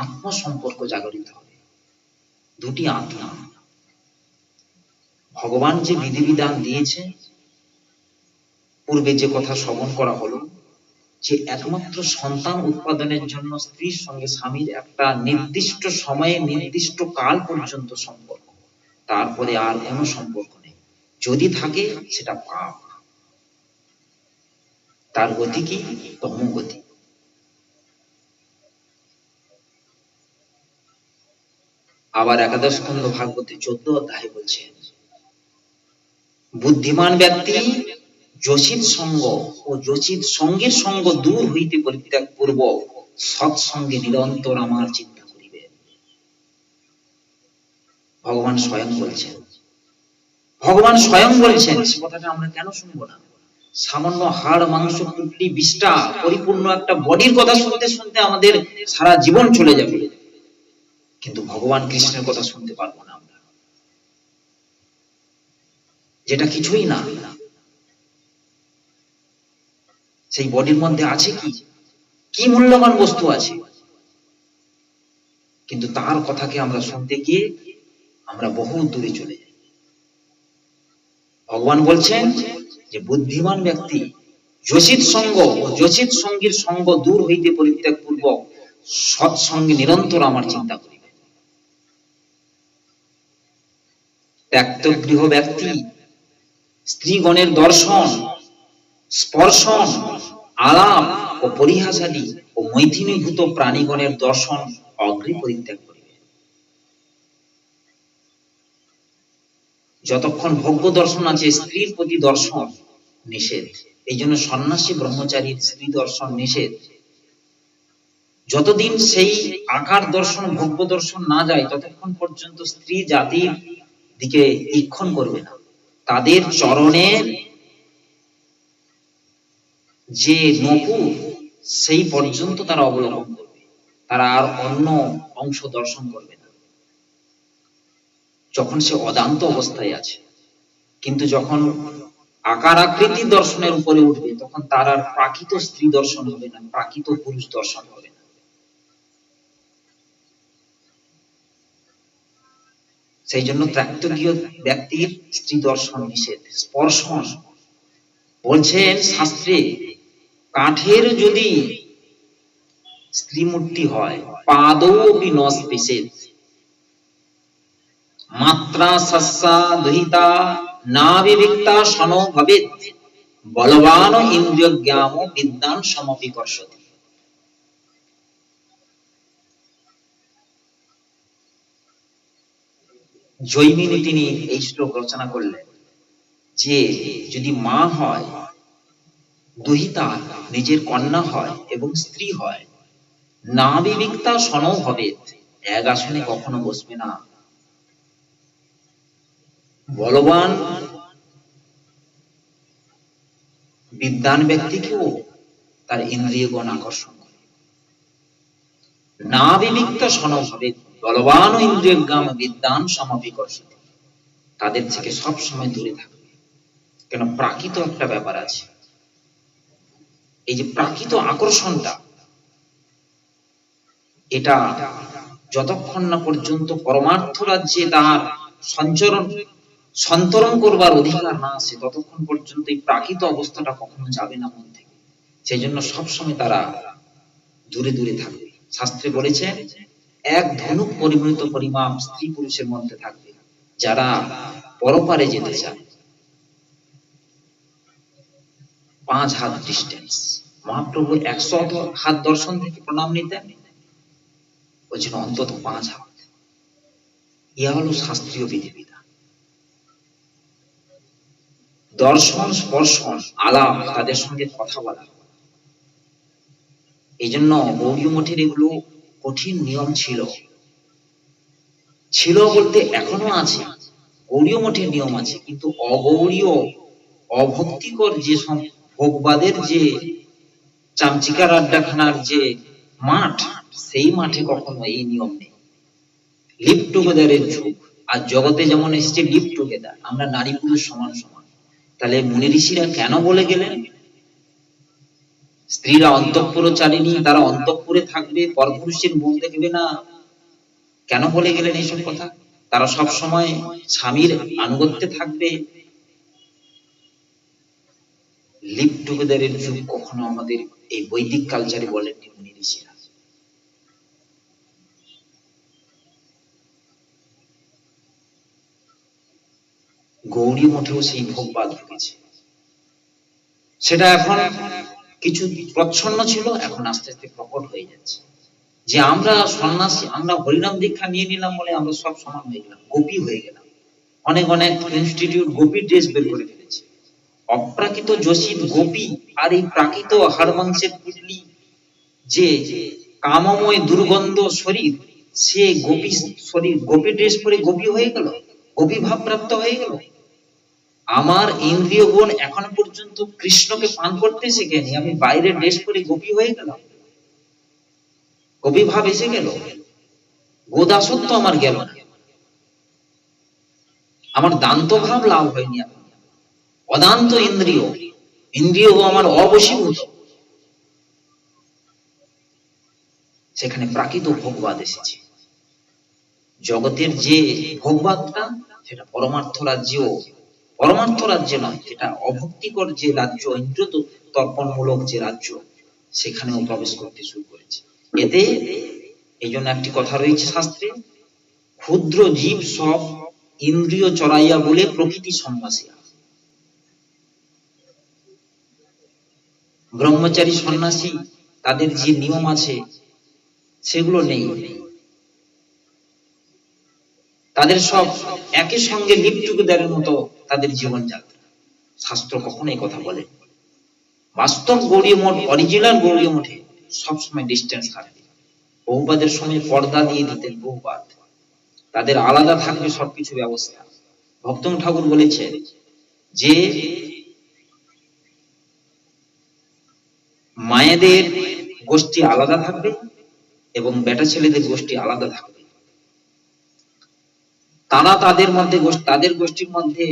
[SPEAKER 1] আত্মসম্পর্ক জাগরিত হবে, দুটি আত্মা। ভগবান যে বিধিবিধান দিয়েছে, পূর্বে যে কথা শ্রবণ করা হলো, যে একমাত্র সন্তান উৎপাদনের জন্য স্ত্রীর সঙ্গে স্বামীর একটা নির্দিষ্ট সময়ে নির্দিষ্ট কাল পর্যন্ত সম্পর্ক, তারপরে আর কোনো সম্পর্ক নেই। যদি থাকে সেটা পাপ, তার গতি কি? তমগতি। আবার একাদশ স্কন্ধ ভাগবতী 14 অধ্যায় বলছেন, বুদ্ধিমান ব্যক্তি যোষিত সঙ্গ ও যোষিত সঙ্গীর সঙ্গ দূর হইতে পরিত্যাগ পূর্বক সৎসঙ্গে নিরন্তর আমার চিন্তা করিবে। ভগবান স্বয়ং বলছেন, ভগবান স্বয়ং বলছেন, সে কথাটা আমরা কেন শুনবো না? সামান্য হাড় মাংস পুটলি বিষ্ঠা পরিপূর্ণ একটা বডির কথা শুনতে শুনতে আমাদের সারা জীবন চলে যাবে, কিন্তু ভগবান কৃষ্ণের কথা শুনতে পারবো না আমরা, যেটা কিছুই না। সেই বডির মধ্যে আছে কি কি মূল্যবান বস্তু আছে, কিন্তু তার কথাকে আমরা শুনতে গিয়ে আমরা বহু দূরে চলে যাই। ভগবান বলছেন যে বুদ্ধিমান ব্যক্তি যোষিত সঙ্গ ও যোষিত সঙ্গীর সঙ্গ দূর হইতে পরিত্যাগ পূর্বক সৎসঙ্গে নিরন্তর আমার চিন্তা করিবে। ত্যক্ত গৃহ ব্যক্তি স্ত্রীগণের দর্শন স্পর্শন আলাপ ও পরিহাসাদি ও মৈথিনীভূত প্রাণীগণের দর্শন অগ্রে পরিত্যাগ করিবে। যতক্ষণ ভোগ্য দর্শন আছে, স্ত্রীর প্রতি দর্শন নিষেধ। এই জন্য সন্ন্যাসী ব্রহ্মচারীর স্ত্রী দর্শন নিষেধ। যতদিন সেই আকার দর্শন ভোগ্য দর্শন না যায়, ততক্ষণ পর্যন্ত স্ত্রী জাতির দিকে ঈক্ষণ করবে না। তাদের চরণের যে নপুর, সেই পর্যন্ত তারা অবলম্বন করবে, তারা আর অন্য অংশ দর্শন করবে না, যখন সে অদান্ত অবস্থায় আছে। কিন্তু যখন আকার আকৃতি দর্শনের উপরে উঠবে, তখন তার আর প্রাকৃত স্ত্রী দর্শন হবে না, প্রাকৃত পুরুষ দর্শন হবে না। সেই জন্য ত্যাক্তজ্ঞ ব্যক্তির স্ত্রী দর্শন নিষেধ। স্পর্শন বলছেন শাস্ত্রে, কাঠের যদি স্ত্রী মূর্তি হয়, পাদৌ বিনস বিশেষ মাত্রা সস্যা দহিতা না বিবিক্তা সনো ভবেত বলবান ইন্দ্রিয় জ্ঞাম বিদ্যান সমপি কর্ষতি। জৈমিনী তিনি এই শ্লোক রচনা করলেন যে যদি মা হয়, দুহিতা নিজের কন্যা হয় এবং স্ত্রী হয়, না বিবিক্তা সনো ভবেত এক আসনে কখনো বসবে না। বলবান বিদ্বান ব্যক্তিকেও তার ইন্দ্রিয়গণ আকর্ষণ করে। না বিবিক্ত সনভাবে বলবান ইন্দ্রিয়জ্ঞাম বিদ্বান সমাবিকর্ষিত, তাদের থেকে সব সময় দূরে থাকবে। কেন? প্রাকৃত একটা ব্যাপার আছে। এই যে প্রাকৃত আকর্ষণটা, এটা যতক্ষণ না পর্যন্ত পরমার্থ রাজ্যে তাহার সন্তরণ করবার অধিকার না আসে, ততক্ষণ পর্যন্ত এই প্রাকৃত অবস্থাটা কখনো যাবে না মন থেকে। সেই জন্য সবসময় তারা দূরে দূরে থাকবে। শাস্ত্রে বলেছে, এক ধনুক পরিমিত পরিমাপ স্ত্রী পুরুষের মধ্যে থাকবে যারা পরপারে যেতে চায়। 5 হাত ডিস্টেন্স। মহাপ্রভু 100 হাত দর্শন থেকে প্রণাম নিতেন, বলছেন অন্তত 5 হাত। ইহা হলো শাস্ত্রীয় বিধিবিধান। দর্শন, স্পর্শন, আলাপ, তাদের সঙ্গে কথা বলা। এই জন্য গৌড়ীয় মঠের এগুলো কঠিন নিয়ম ছিল। ছিল বলতে এখনো আছে, গৌড়ীয় মঠের নিয়ম আছে, কিন্তু অগৌড়ীয় অভক্তিকর যে সব ভোগবাদের যে চামচিকার আড্ডাখানার যে মাঠ, সেই মাঠে কখনো এই নিয়ম নেই। লিভ টুগেদারের যুগ। আর জগতে যেমন এসেছে লিভ টুগেদার, আমরা নারী পুরুষ সমান সমান। তাহলে মুনি ঋষিরা কেন বলে গেলেন স্ত্রীরা অন্তঃপুরচারিণী, তারা অন্তঃপুরে থাকবে, পরপুরুষের মুখ দেখবে না? কেন বলে গেলেন এইসব কথা? তারা সব সময় স্বামীর আনুগত্যে থাকবে। লিভ টুগেদারের যুগ কখনো আমাদের এই বৈদিক কালচারে বলেননি মুনি ঋষিরা। গৌড়ী মঠেও সেই ভোগবাদ ঢুকেছে। সেটা এখন কিছু প্রচ্ছন্ন ছিল, এখন আস্তে আস্তে প্রকট হয়ে যাচ্ছে। যে আমরা সন্ন্যাসী, আমরা হরিনাম দীক্ষা নিয়ে নিলাম বলে আমরা সব সমান হয়ে গেলাম, গোপী হয়ে গেলাম। অনেক অনেক ইনস্টিটিউট গোপী ড্রেস বের করে ফেলেছে। অপ্রাকৃত যোশিত গোপী আর এই প্রাকৃত হাড়মাংসের পুটলি যে কামময় দুর্গন্ধ শরীর, সে গোপী শরীর গোপী ড্রেস পরে গোপী হয়ে গেল, গোপী ভাব প্রাপ্ত হয়ে গেল। আমার ইন্দ্রিয়গণ এখন পর্যন্ত কৃষ্ণকে পান করতে শেখেনি, আমি বাইরে ড্রেস পরে গোপী হয়ে গেলাম, গোপী ভাব এসে গেল। গোদাসত্ব আমার গেল না, আমার দান্ত ভাব লাভ হয়নি। এখন অদান্ত ইন্দ্রিয়, ইন্দ্রিয় আমার অবশীভূত, সেখানে প্রাকৃত ভোগবাদ এসেছে। জগতের যে ভোগবাদটা, সেটা পরমার্থ রাজ্য, পরমার্থ রাজ্যে নয়, এটা অভক্তিকর যে রাজ্য, ইন্দ্র তর্পণমূলক যে রাজ্য, সেখানেও প্রবেশ করতে শুরু করেছে। এতে এই জন্য একটি কথা রয়েছে শাস্ত্রে, ক্ষুদ্র জীব সব ইন্দ্রিয় চড়াইয়া বলে প্রকৃতি সন্ন্যাসিয়া। ব্রহ্মচারী সন্ন্যাসী তাদের যে নিয়ম আছে সেগুলো নেই, তাদের সব একই সঙ্গে লিভ টুগেদারের মতো তাদের জীবনযাত্রা। শাস্ত্র কখনো এই কথা বলে। বাস্তব গৌড়ীয় মঠ, অরিজিনাল গৌড়ীয় মঠে সবসময় ডিস্টেন্স থাকবে। বহুবাদের সময় পর্দা দিয়ে দিতেন, বহুবাদ তাদের আলাদা থাকবে সবকিছু ব্যবস্থা। ভক্তং ঠাকুর বলেছে যে মায়েদের গোষ্ঠী আলাদা থাকবে এবং বেটা ছেলেদের গোষ্ঠী আলাদা থাকবে। তারা তাদের মধ্যে, তাদের গোষ্ঠীর মধ্যে,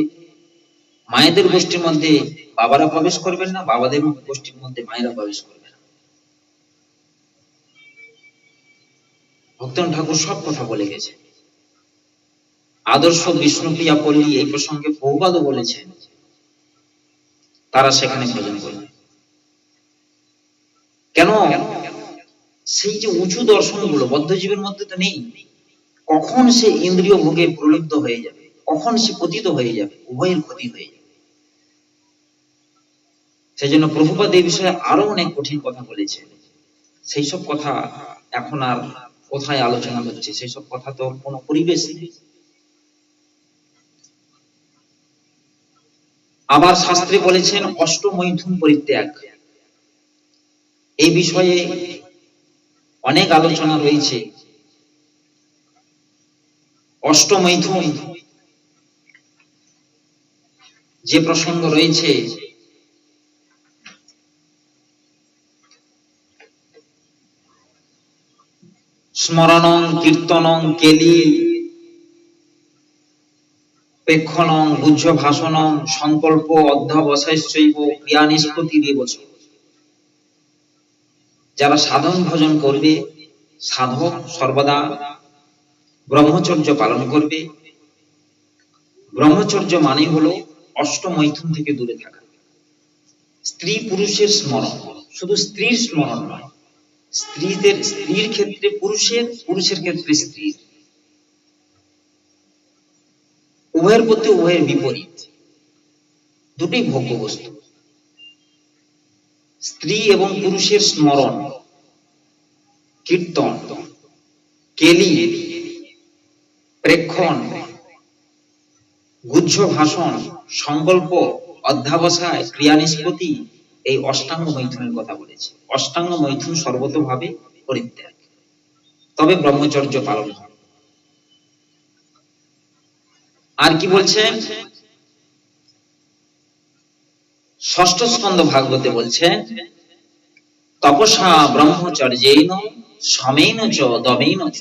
[SPEAKER 1] মায়েদের গোষ্ঠীর মধ্যে বাবারা প্রবেশ করবেন না, বাবাদের গোষ্ঠীর মধ্যে মায়েরা প্রবেশ করবে না। ভক্তন ঠাকুর সব কথা বলে গেছে। আদর্শ বিষ্ণুপ্রিয়া পল্লী এই প্রসঙ্গে বহুবাদও বলেছেন, তারা সেখানে ভোজন করবে। কেন? সেই যে উঁচু দর্শনগুলো বদ্ধজীবের মধ্যে তো নেই। কখন সে ইন্দ্রিয় ভোগে প্রলুব্ধ হয়ে যাবে, কখন সে পতিত হয়ে যাবে, উভয়ের ক্ষতি হয়ে যাবে। সেই জন্য প্রভুপাদ এই বিষয়ে আরো অনেক কঠিন কথা বলেছেন। সেই সব কথা এখন আর কোথায় আলোচনা হচ্ছে, সেই সব কথা তো কোনো পরিবেশ নেই। আবার শাস্ত্রে বলেছেন অষ্টমৈথুন পরিত্যাগ। এই বিষয়ে অনেক আলোচনা রয়েছে। অষ্টমৈথুন যে প্রসঙ্গ রয়েছে, স্মরণং কীর্তনং কেলি প্রেক্ষণং গুহ্য ভাষণং সংকল্প অধ্যবসায়শ্চৈব ক্রিয়া নিষ্পত্তি দিবচ। যারা সাধন ভজন করবে, সাধক সর্বদা ব্রহ্মচর্য পালন করবে। ব্রহ্মচর্য মানে হলো অষ্টমৈথুন থেকে দূরে থাকা। স্ত্রী পুরুষের স্মরণ, শুধু স্ত্রীর স্মরণ নয়, স্ত্রীর ক্ষেত্রে পুরুষের, পুরুষের ক্ষেত্রে স্ত্রীর, উভয়ের প্রতি উভয়ের বিপরীত, দুটি ভোগ্য বস্তু। স্ত্রী এবং পুরুষের স্মরণ, কীর্তন, কেলি, প্রেক্ষণ, গুহ্য ভাষণ, সংকল্প, অধ্যাবসায়, ক্রিয়া নিষ্পত্তি, এই অষ্টাঙ্গ মৈথুনের কথা বলেছে। অষ্টাঙ্গ মৈথুন সর্বতোভাবে পরিত্যাগ, তবে ব্রহ্মচর্য পালন হবে। আর কি বলছে? ষষ্ঠ স্কন্ধ ভাগবতে বলছে, তপসা ব্রহ্মচর্যেন সমেন চ দমেন চ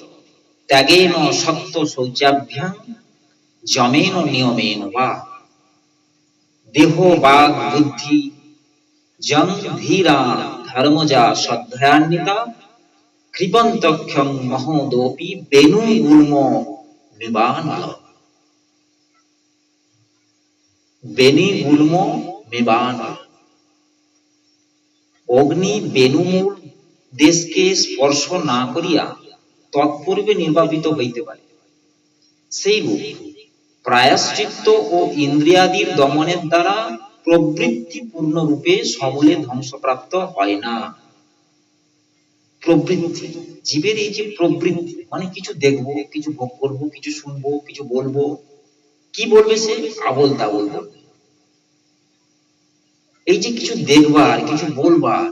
[SPEAKER 1] ত্যাগেন সত্য শৌচাভ্যাং যমেন নিয়মেন বা দেহ বাগ বুদ্ধি জং ধীরা ধর্মজা শ্রদ্ধয়ান্বিতা কৃপন্তক্ষং মহোদপি বেনু গুল্ম নিবানল। বেনি গুল্ম নিবানল, অগ্নি বেনুমূল দেশকে স্পর্শ না করিয়া তৎপূর্বে নির্বাপিত হইতে পারে, সেই রূপ প্রায়শ্চিত্ত ও ইন্দ্রিয়াদির দমনের দ্বারা প্রবৃত্তি পূর্ণরূপে সমূলে ধ্বংসপ্রাপ্ত হয় না। প্রবৃত্তি, জীবের এই যে প্রবৃত্তি, মানে কিছু দেখবো, কিছু ভোগ করবো, কিছু শুনবো, কিছু বলবো, কি বলবে সে? আবোল তাবোল বলবে। এই যে কিছু দেখবার, কিছু বলবার,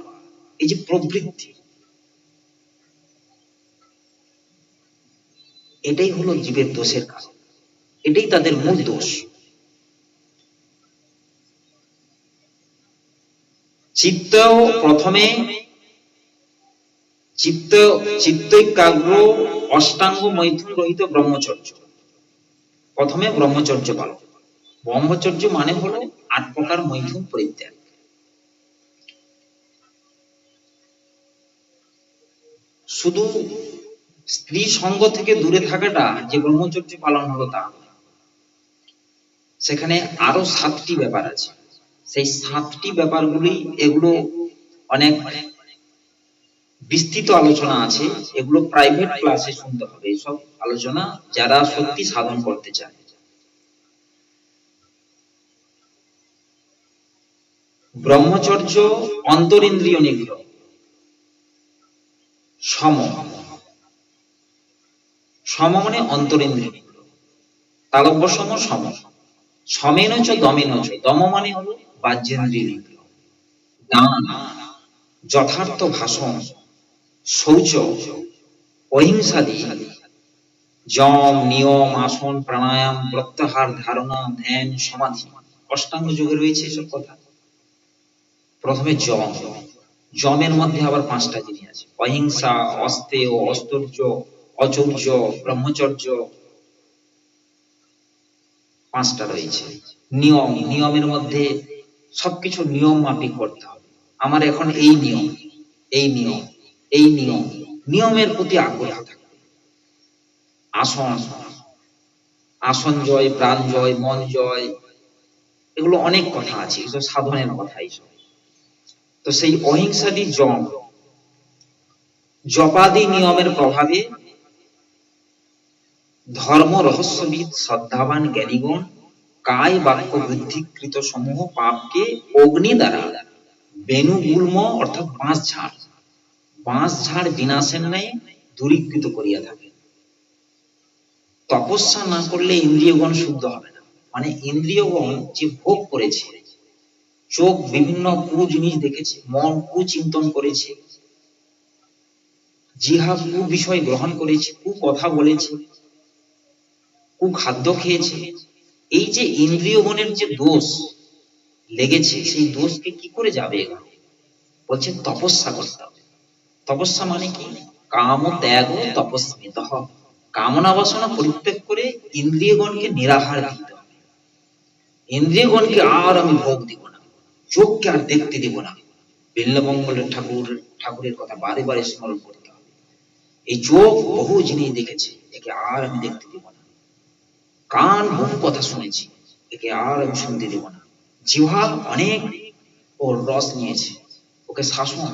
[SPEAKER 1] এই যে প্রবৃত্তি, এটাই হলো জীবের দোষের কারণ, এটাই তাদের মূল দোষ। চিত্ত প্রথমে চিত্তৈকাগ্র অষ্টাঙ্গ মৈথুন রহিত ব্রহ্মচর্য, প্রথমে ব্রহ্মচর্য পালন। ব্রহ্মচর্য মানে হলো 8 প্রকার মৈথুন পরিত্যাগ। শুধু স্ত্রী সঙ্গ থেকে দূরে থাকাটা যে ব্রহ্মচর্য পালন হলো তা, সেখানে আরো 7টি ব্যাপার আছে। সেই 7টি ব্যাপারগুলি, এগুলো অনেক বিস্তৃত আলোচনা আছে, এগুলো প্রাইভেট ক্লাসে শুনতে হবে এইসব আলোচনা, যারা সত্যি সাধন করতে চায়। ব্রহ্মচর্য অন্তরিন্দ্রিয় নিগ্রহ, সম মানে অন্তরিন্দ্রিয় নিগ্রহ, তালব্য সম, সমেন চ দমেন চ, দম মানে হলো বাহ্যেন্দ্রিয় নিগ্রহ, দান, যথার্থ ভাষণ, শৌচ, অহিংসাদি, যম, নিয়ম, আসন, প্রাণায়াম, প্রত্যাহার, ধারণা, ধ্যান, সমাধি, অষ্টাঙ্গ যোগে রয়েছে এসব কথা। প্রথমে যম, যমের মধ্যে আবার 5টা জিনিস আছে, অহিংসা, অস্তেয়, অস্তর্য, অচৌর্য, ব্রহ্মচর্য, 5টা রয়েছে। নিয়ম, নিয়মের মধ্যে সবকিছু নিয়ম মাফিক করতে হবে। আমার এখন এই নিয়ম, এই নিয়ম, এই নিয়ম, নিয়মের প্রতি আগ্রহ থাকবে। আসন, আসন জয়, প্রাণ জয়, মন জয়, এগুলো অনেক কথা আছে, এসব সাধনের কথা এইসব। তো সেই অহিংসাদি যম, জপাদি নিয়মের প্রভাবে ধর্ম রহস্যবিদ শ্রদ্ধাবান জ্ঞানীগণ কায় বাক্য বুদ্ধিকৃত সমূহ পাপকে অগ্নি দ্বারা বেণুগুল্ম অর্থাৎ বাঁশ ঝাড় বিনাশের ন্যায় দূরীকৃত করিয়া থাকে। তপস্যা না করলে ইন্দ্রিয়গণ শুদ্ধ হবে না, মানে ইন্দ্রিয়গণ যে ভোগ করেছে, চোখ বিভিন্ন কু জিনিস দেখেছে, মন কুচিন্তন করেছে, জিহ্বা কু বিষয় গ্রহণ করেছে, কু কথা বলেছে, কু খাদ্য খেয়েছে, এই যে ইন্দ্রিয়গণের যে দোষ লেগেছে, সেই দোষকে কি করে যাবে? বলছে তপস্যা করতে হবে। তপস্যা মানে কি? কাম ত্যাগ তপস্মিত, কামনা বাসনা পরিত্যাগ করে ইন্দ্রিয়গণকে নিরাহার দিতে হবে। ইন্দ্রিয়গণকে আর আমি ভোগ দিব না, চোখকে আর দেখতে দিব না। বিল্বমঙ্গলের ঠাকুরের কথা বারে বারে স্মরণ করতে হবে। এই চোখ বহু জিনিস দেখেছে, একে আর আমি দেখতে দিব না। কান বহু কথা শুনেছি, একে আর আমি শুনতে দিব না। জিহ্বা অনেক ওর রস নিয়েছে, ওকে শাসন।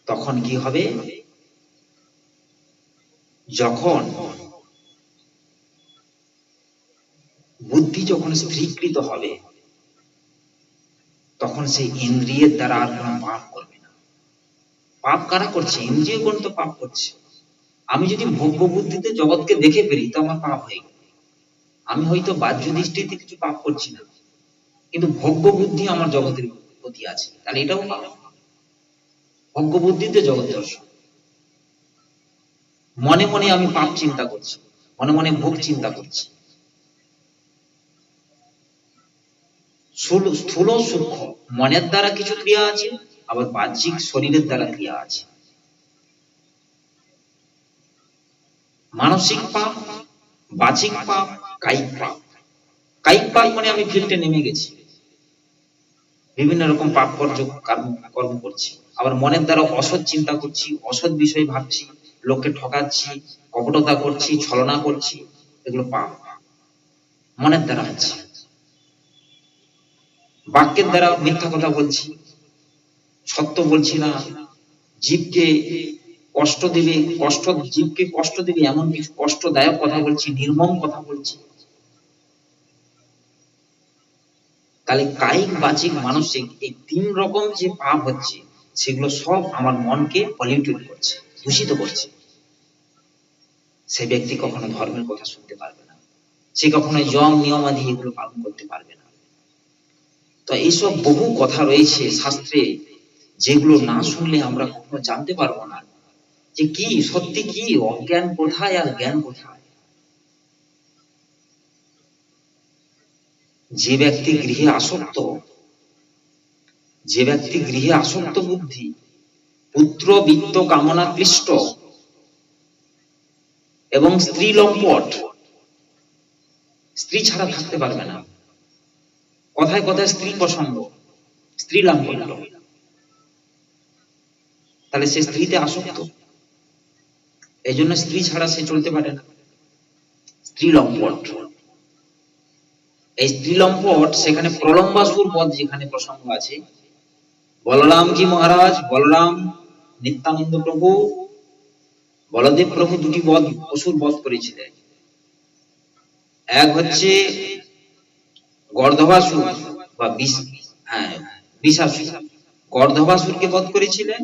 [SPEAKER 1] তখন কি হবে? যখন বুদ্ধি যখন স্থিরীকৃত হবে, তখন সেই ইন্দ্রিয়ের দ্বারা আর কোনো পাপ করবে না। পাপ কারা করছে? ইন্দ্রিয়গণ তো পাপ করছে। আমি যদি ভোগ্য বুদ্ধিতে জগৎকে দেখে ফেলি তো আমার পাপ হয়ে গেল। আমি হয়তো বাহ্য দৃষ্টিতে কিছু পাপ করছি না, কিন্তু ভোগ্য বুদ্ধি আমার জগতের প্রতি আছে, তাহলে এটাও পাপ। ভোগ্য বুদ্ধিতে জগৎ দর্শন। মনে মনে আমি পাপ চিন্তা করছি, মনে মনে ভোগ চিন্তা করছি। স্থূল সূক্ষ্ম মনের দ্বারা কিছু ক্রিয়া আছে, আবার বাহ্যিক শরীরের দ্বারা ক্রিয়া আছে। মানসিক পাপ, বাচিক পাপ, কায়িক পাপ। কায়িক পাপ মানে আমি ফিল্ডে নেমে গেছি, বিভিন্ন রকম পাপ কর্ম করছি। আবার মনের দ্বারা অসৎ চিন্তা করছি, অসৎ বিষয় ভাবছি, লোককে ঠকাচ্ছি, কপটতা করছি, ছলনা করছি, এগুলো পাপ মনের দ্বারা হচ্ছে। বাক্যের দ্বারা মিথ্যা কথা বলছি, সত্য বলছি না, জীবকে কষ্ট দেবে, জীবকে কষ্ট দেবে এমন কিছু কষ্টদায়ক কথা বলছি, নির্মম কথা বলছি। তাহলে কায়িক, বাচিক, মানসিক এই তিন রকম যে পাপ হচ্ছে, সেগুলো সব আমার মনকে পলিউটেড করছে, দূষিত করছে। সে ব্যক্তি কখনো ধর্মের কথা শুনতে পারবে না, সে কখনো যম নিয়মাদি এগুলো পালন করতে পারবে না। তো এইসব বহু কথা রয়েছে শাস্ত্রে, যেগুলো না শুনলে আমরা কখনো জানতে পারবো না যে কি সত্যি, কি অজ্ঞান কোথায় আর জ্ঞান কোথায়। যে ব্যক্তি গৃহে আসক্ত, যে ব্যক্তি গৃহে আসক্ত বুদ্ধি, পুত্র বিত্ত কামনা ক্লিষ্ট এবং স্ত্রী লম্পট, স্ত্রী ছাড়া থাকতে পারবে না। কথায় কথায় স্ত্রী প্রসঙ্গ, স্ত্রী লম্পট, তাহলে সে স্ত্রীতে আসক্ত, এই জন্য স্ত্রী ছাড়া সে চলতে পারে না। স্ত্রী লম্পট, এই স্ত্রী লম্পট, সেখানে প্রলম্বাসুর বধ যেখানে প্রসঙ্গ আছে, বলরামজি মহারাজ, বলরাম, নিত্যানন্দ প্রভু, বলদেব প্রভু দুটি অসুর বধ করেছিলেন। এক হচ্ছে গর্ধবাসুর বা বিষাসুর, গর্ধবাসুরকে বধ করেছিলেন,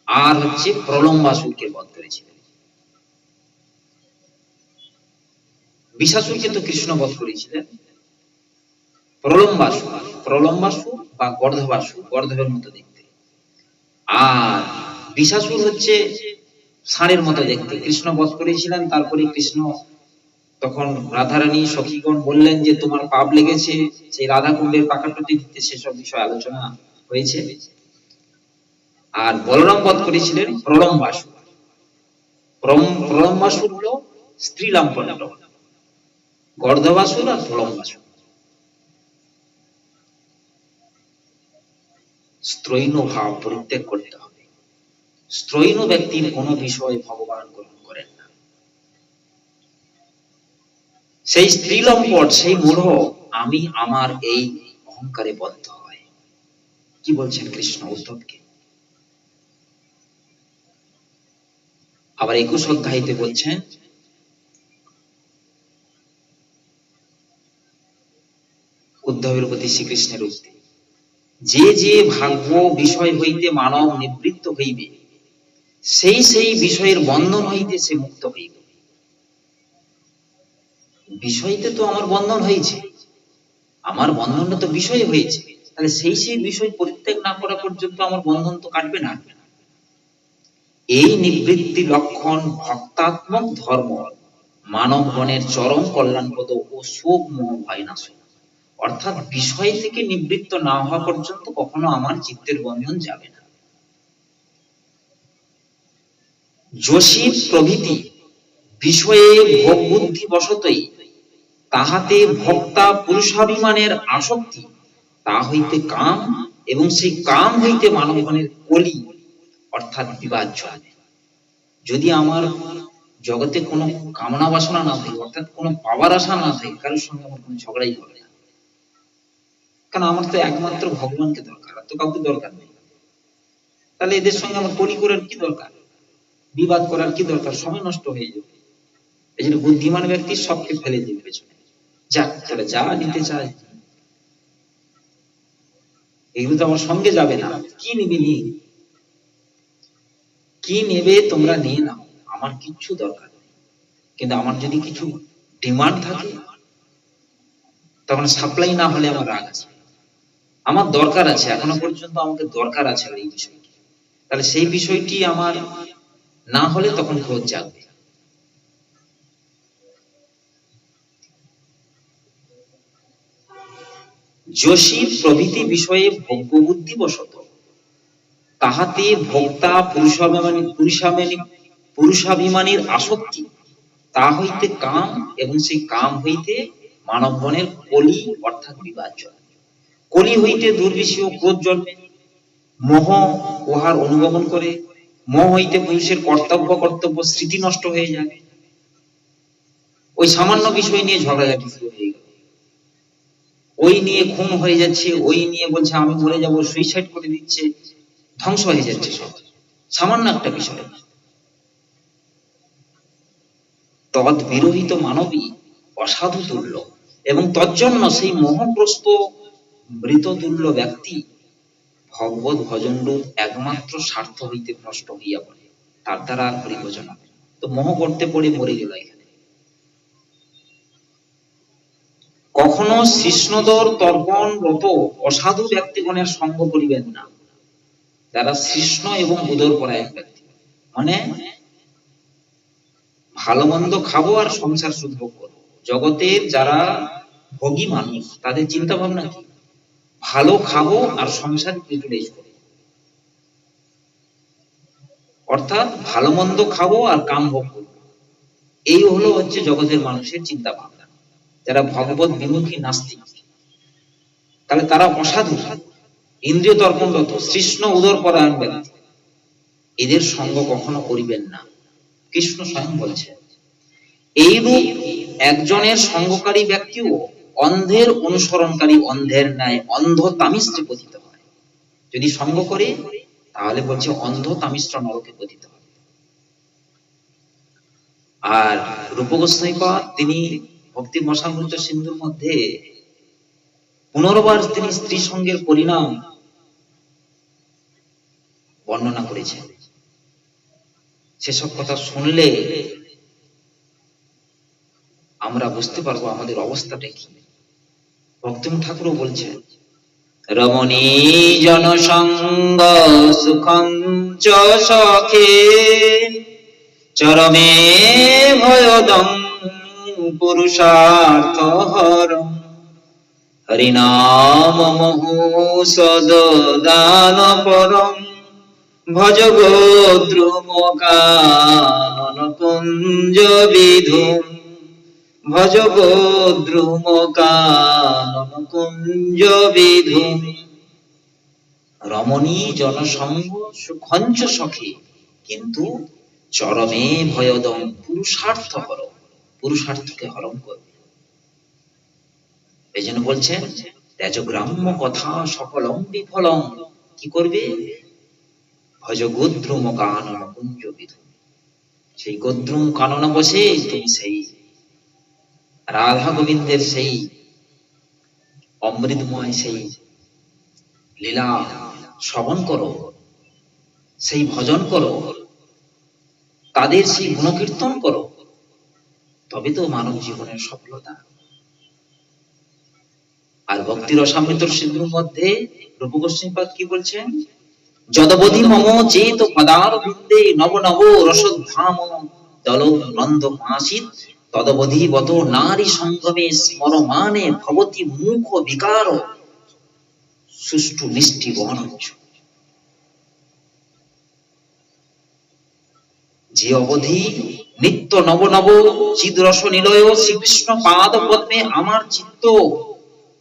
[SPEAKER 1] আর হচ্ছে প্রলম্বাসুরকে বধ করেছিলেন। বিষাসুরকে তো কৃষ্ণ বধ করেছিলেন। প্রলম্বাসুর বা গর্ধবাসুর, গর্ধবের মতো দেখতে, আর বিষাসুর হচ্ছে ষাঁড়ের মতো দেখতে, কৃষ্ণ বধ করেছিলেন। তারপরে কৃষ্ণ তখন রাধারানী সখীগণ বললেন যে তোমার পাপ লেগেছে, সেই রাধা কুণ্ডের পাকাটুটি দিতে, সেসব বিষয় আলোচনা হয়েছে। আর বলরাম বধ করেছিলেন প্রলম্বাসুর। প্রলম্বাসুর হলো স্ত্রী লম্পট, গর্ধবাসুর আর প্রলম্বাসুর। স্ত্রৈণ ভাব পরিত্যাগ করতে হবে। স্ত্রৈণ ব্যক্তির কোন বিষয় ভগবান গ্রহণ করেন না। সেই স্ত্রী লম্পট, সেই মূঢ় আমি আমার এই অহংকারে বদ্ধ হয়। কি বলছেন কৃষ্ণ উদ্ধবকে? আবার 21 অধ্যায়তে বলছেন, উদ্ধবের প্রতি শ্রীকৃষ্ণের উক্তি, যে যে ভাগ্য বিষয় হইতে মানব নিবৃত্ত হইবে, সেই সেই বিষয়ের বন্ধন হইতে সে মুক্ত হইবে। বিষয়তে তো আমার বন্ধন হয়েছে, আমার বন্ধনটা তো বিষয় হয়েছে, তাহলে সেই সেই বিষয় পরিত্যাগ না করা পর্যন্ত আমার বন্ধন তো কাটবে না। এই নিবৃত্তি লক্ষণ ভক্তাত্মক ধর্ম মানবগণের চরম কল্যাণপ্রদ ও শোক মোহ ভয় নাশ। অর্থাৎ বিষয় থেকে নিবৃত্ত না হওয়া পর্যন্ত কখনো আমার চিত্তের বন্ধন যাবে না। যোশী প্রভৃতি বিষয়ে ভোগ বুদ্ধি বশতই তাহাতে ভোক্তা পুরুষাভিমানের আসক্তি, তা হইতে কাম এবং সেই কাম হইতে মানবগণের কলি অর্থাৎ বিবাদ জন্মে। যদি আমার জগতে কোনো কামনা বাসনা না থাকে, অর্থাৎ কোনো পাওয়ার আশা না থাকে, কারোর সঙ্গে আমার কোনো ঝগড়াই হবে না। কারণ আমার তো একমাত্র ভগবানকে দরকার, আর তো কাউকে দরকার নেই। তাহলে এদের সঙ্গে আমার কলি করার কি দরকার, বিবাদ করার কি দরকার, সময় নষ্ট হয়ে যাবে। এই জন্য বুদ্ধিমান ব্যক্তি সবকে ফেলে দিবে পেছনে, যাক তারা যা নিতে চায়, এগুলো তো আমার সঙ্গে যাবে না। কি নিবি নি, কি নেবে তোমরা নিয়ে নাও, আমার কিচ্ছু দরকার নেই। কিন্তু আমার যদি কিছু ডিমান্ড থাকে, তখন সাপ্লাই না হলে আমার রাগ আছে। আমার দরকার আছে, এখনো পর্যন্ত আমাকে দরকার আছে এই বিষয়টি, তাহলে সেই বিষয়টি আমার না হলে তখন ক্রোধ জাগবে। যোশী প্রভৃতি বিষয়ে ভোগ্যবুদ্ধি বশত তাহাতে ভোক্তা পুরুষাভিমানীর আসক্তি, তা হইতে কাম এবং সেই কাম হইতে মানবগণের কলি অর্থাৎ বিবাদ জন্মে। কলি হইতে দুর্বিষয় ক্রোধ জন্মে। মোহ উহার অনুগমন করে। মোহ হইতে পুরুষের কর্তব্য স্মৃতি নষ্ট হয়ে যায়। ওই সামান্য বিষয় নিয়ে ঝগড়াঝাটি শুরু হয়ে গেল, ওই নিয়ে খুন হয়ে যাচ্ছে, ওই নিয়ে বলছে আমি মরে যাব, সুইসাইড করে দিচ্ছে, ধ্বংস হয়ে যাচ্ছে সব, সামান্য একটা বিষয়। তদ বিরহিত মানবী অসাধু তুল্য, এবং তজ্জন্য সেই মোহগ্রস্ত মৃত তুল্য ব্যক্তি ভগবত ভজন রূপ একমাত্র স্বার্থ হইতে ভ্রষ্ট হইয়া পড়ে, তার দ্বারা আর হরিভজন হবে। তো মোহ করতে পড়ে মরে গেল এখানে। কখনো কৃষ্ণদর তর্পণরত অসাধু ব্যক্তিগণের সঙ্গ করিবেন না, যারা কৃষ্ণ এবং উদর পরায়ণ ব্যক্তি, মানে ভালো মন্দ খাবো আর সংসার সুখ ভোগ করবো। জগতের যারা ভোগী মানুষ, তাদের চিন্তা ভাবনা কি, ভালো খাবো আর সংসার ইউটিলাইজ করবো, অর্থাৎ ভালো মন্দ খাবো আর কাম ভোগ করবো। এই হলো হচ্ছে জগতের মানুষের চিন্তা ভাবনা, যারা ভগবত বিমুখী নাস্তিক। তাহলে তারা অসাধু, ইন্দ্রিয় তর্পণরত, কৃষ্ণ উদর পরায়ণ ব্যক্তি, এদের সঙ্গ কখনো করিবেন না। কৃষ্ণ স্বয়ং বলছেন। এইরূপ একজনের সঙ্গকারী ব্যক্তিও অন্ধের অনুসরণকারী অন্ধের ন্যায় অন্ধ তামিস্ত্রে পতিত হয়। যদি সঙ্গ করে তাহলে বলছে অন্ধ তামিস্ত্র নরকে পতিত হয়। আর রূপ গোস্বামীপাদ তিনি ভক্তি মশামৃত সিন্ধুর মধ্যে পুনর্বার তিনি স্ত্রী সঙ্গের পরিণাম বর্ণনা করেছেন। সেসব কথা শুনলে আমরা বুঝতে পারবো আমাদের অবস্থাটা কি। ভক্তিম ঠাকুরও বলছেন, রমণী জনসঙ্গ সুখং চ সখে চরমে ভয়দং পুরুষার্থ হরং হরিনাম মহৌষধ দান পরম ভজ গোদ্রুমকানন কুঞ্জ বিধুম ভজ গোদ্রুমকানন কুঞ্জ বিধুম। রমণী জনসঙ্গ সুখঞ্চ সখে, কিন্তু চরমে ভয়দম পুরুষার্থ হর, পুরুষার্থকে হরণ করবে। এই জন্য বলছেন ত্যাজগ্রাম্য কথা সকলং বিফলং, কি করবে, ভজ গোদ্রুম কানন কুঞ্জ বিধুম। সেই গোদ্রুম কানন বসে তুমি সেই রাধা গোবিন্দের সেই অমৃতময় সেই লীলা শ্রবণ করো, সেই ভজন করো, তাদের সেই গুণকীর্তন করো, তবে তো মানব জীবনের সফলতা। আর ভক্তি রসামৃত সিন্ধুর মধ্যে রূপ গোস্বামীপাদ কি বলছেন, যদবধি মম চেত পদার বৃন্দে নব নব রসধাম দল নন্দ মাসিত তদবধীবত নারী সঙ্গমে স্মরমানে ভবতি মুখ বিকার সুষ্ঠু মিষ্টি বহনঞ্চ। যে অবধি নিত্য নব নব চিদরস নিলয় শ্রীকৃষ্ণ পাদ পদ্মে আমার চিত্ত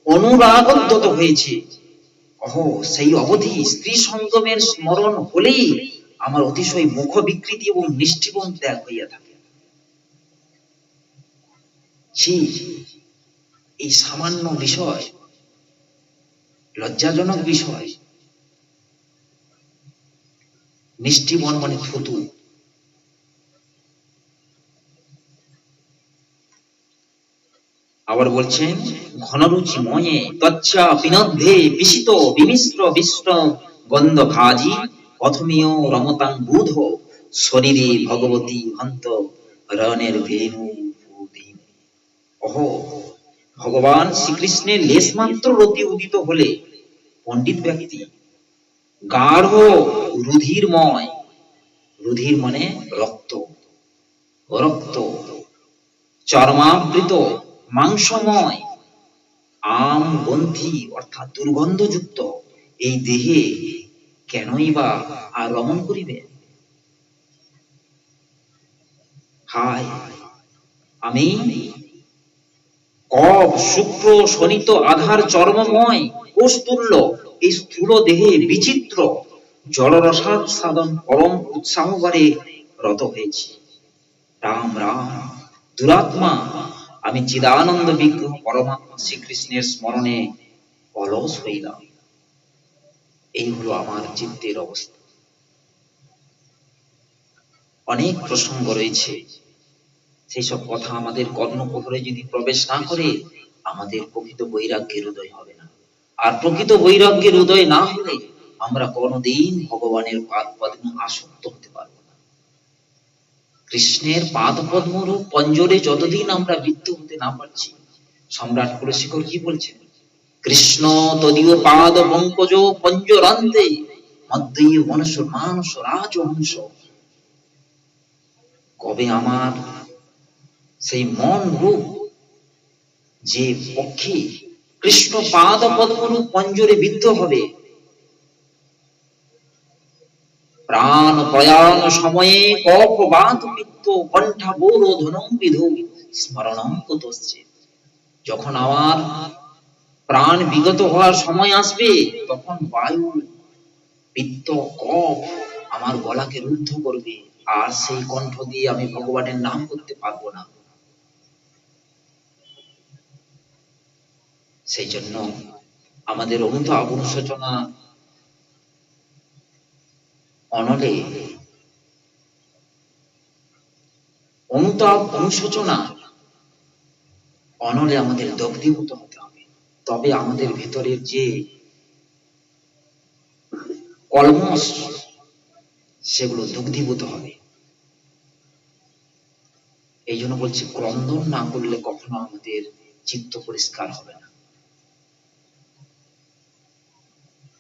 [SPEAKER 1] অনুরাগোদ্যত হয়েছে, সেই অবধি স্ত্রী সঙ্গমের স্মরণ হলেই আমার অতিশয় মুখ বিকৃতি এবং মিষ্টিবন ত্যাগ হইয়া থাকে। এই সামান্য বিষয়, লজ্জাজনক বিষয়। মিষ্টিবন মানে থুতু। আবার বলছেন ঘনরুচি ময়ে তচ্ছা বিনদ্ধে বিশিত বিমিশ্র বিষ্ট গন্ধ ভাজি অথমীয় রমতাং বুধ শরীরে ভগবতী হন্ত রণের ভেনু। ভগবান শ্রীকৃষ্ণের লেশমাত্র রতি উদিত হলে পণ্ডিত ব্যক্তি গাঢ় রুধিরময়, রুধির মানে রক্ত, রক্ত চর্মাবৃত মাংসময় আম গন্ধি অর্থাৎ দুর্গন্ধযুক্ত এই দেহে কেনই বা আর রমণ করিবে? হায়, আমি কব শুক্র শনিত আধার চর্মময় কোষতুল্য এই স্থূল দেহে বিচিত্র জলরসাদ সাধন পরম উৎসাহবারে রত হয়েছি। রাম রাম, দুরাত্মা আমি চিদানন্দ বিগ্রহ পরমাত্মা শ্রীকৃষ্ণের স্মরণে অলস হইলাম। এই হলো আমার চিত্তের অবস্থা। অনেক প্রসঙ্গ রয়েছে, সেই সব কথা আমাদের কর্ণকুহরে যদি প্রবেশ না করে আমাদের প্রকৃত বৈরাগ্যের উদয় হবে না। আর প্রকৃত বৈরাগ্যের উদয় না হলে আমরা কোনদিন ভগবানের পাদ পদ্মে আসক্ত হতে পারবো না। কৃষ্ণের পাদ পদ্মরূপ পঞ্জরে যতদিন আমরা বিদ্ধ হতে না পারছি, সম্রাট কুলশিখর কি বলছেন? কৃষ্ণ তদীয় পাদ পঙ্কজ পঞ্জরান্তে মধ্যে মনুষ্য মানুষ রাজহংস। কবে আমার সেই মন রূপ যে পক্ষী কৃষ্ণ পাদ পদ্মরূপ পঞ্জরে বিদ্ধ হবে, প্রাণ প্রয়াণ সময়ে কপ বাত পিত্ত কণ্ঠা বোরোধনং বিধু স্মরণং কুতশ্চিৎ। যখন আমার প্রাণ বিগত হওয়ার সময় আসবে, তখন বায়ু পিত্ত কফ আমার গলাকে রুদ্ধ করবে, আর সেই কণ্ঠ দিয়ে আমি ভগবানের নাম করতে পারবো না। সেই জন্য আমাদের অনুতাপ অনুশোচনা অনলে, অনুতাপ অনুশোচনা অনলে আমাদের দগ্ধীভূত হতে হবে। তবে আমাদের ভেতরের যে কলমশ সেগুলো দগ্ধীভূত হবে। এই জন্য বলছি, ক্রন্দন না করলে কখনো আমাদের চিত্ত পরিষ্কার হবে না।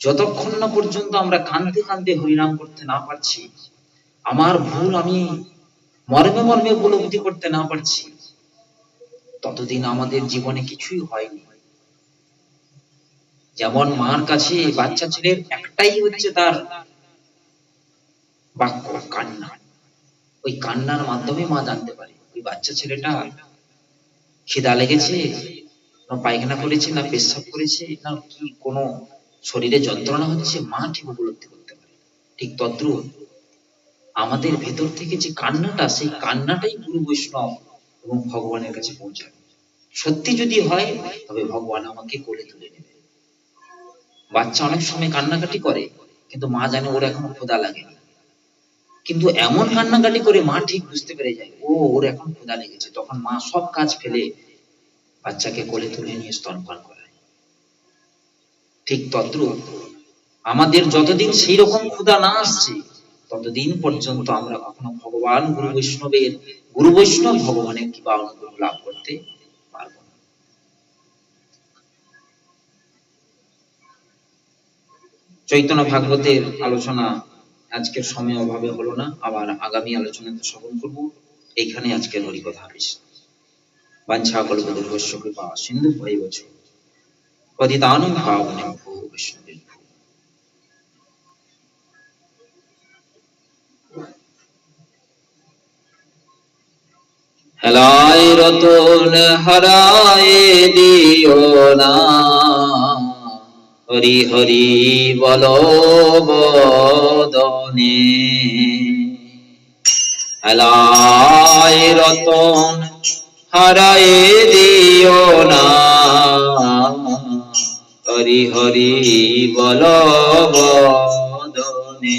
[SPEAKER 1] যতক্ষণ না পর্যন্ত আমরা কাঁদতে কাঁদতে হরিনাম করতে না পারছি, আমার ভুল আমি মর্মে মর্মে উপলব্ধি করতে না পারছি, ততদিন আমাদের জীবনে কিছুই হয়নি। যেমন মার কাছে বাচ্চা ছেলের একটাই হচ্ছে তার বাক্য, কান্না। ওই কান্নার মাধ্যমে মা জানতে পারে ওই বাচ্চা ছেলেটা খিদা লেগেছে, না পায়খানা করেছে, না পেশাব করেছে, না কি কোনো শরীরে যন্ত্রণা হচ্ছে, মা ঠিক উপলব্ধি করতে পারে। ঠিক তদ্রূপ আমাদের ভেতর থেকে যে কান্নাটা, সেই কান্নাটাই গুরু বৈষ্ণব এবং ভগবানের কাছে পৌঁছাবে। সত্যি যদি হয় তবে ভগবান আমাকে কোলে তুলে নেবে। বাচ্চা অনেক সময় কান্নাকাটি করে, কিন্তু মা জানে ওর এখনো ক্ষুধা লাগেনি, কিন্তু এমন কান্নাকাটি করে মা ঠিক বুঝতে পেরে যায় ওর এখন ক্ষুধা লেগেছে। তখন মা সব কাজ ফেলে বাচ্চাকে কোলে তুলে নিয়ে স্তনপান করায়। ঠিক তদ্রূপ আমাদের যতদিন সেই রকম ক্ষুধা না আসছে, ততদিন পর্যন্ত আমরা কখনো ভগবান গুরু বৈষ্ণব ভগবানের কৃপা অনুগ্রহ লাভ করতে পারব না। চৈতন্য ভাগবতের আলোচনা আজকের সময় অভাবে হলো না, আবার আগামী আলোচনাতে শ্রবণ করব। এইখানে আজকের হরিকথা। वाञ्छाकल्पतरुभ्यश्च कृपा सिन्धुभ्यैव च पतितानां पावनेभ्यो वैष्णवेभ्यो। হেলায় রতন হারায় দিও না, হরি হরি বল বদনে। হেলায় রতন হারায় দিও না, হরি হরি বল বদনে।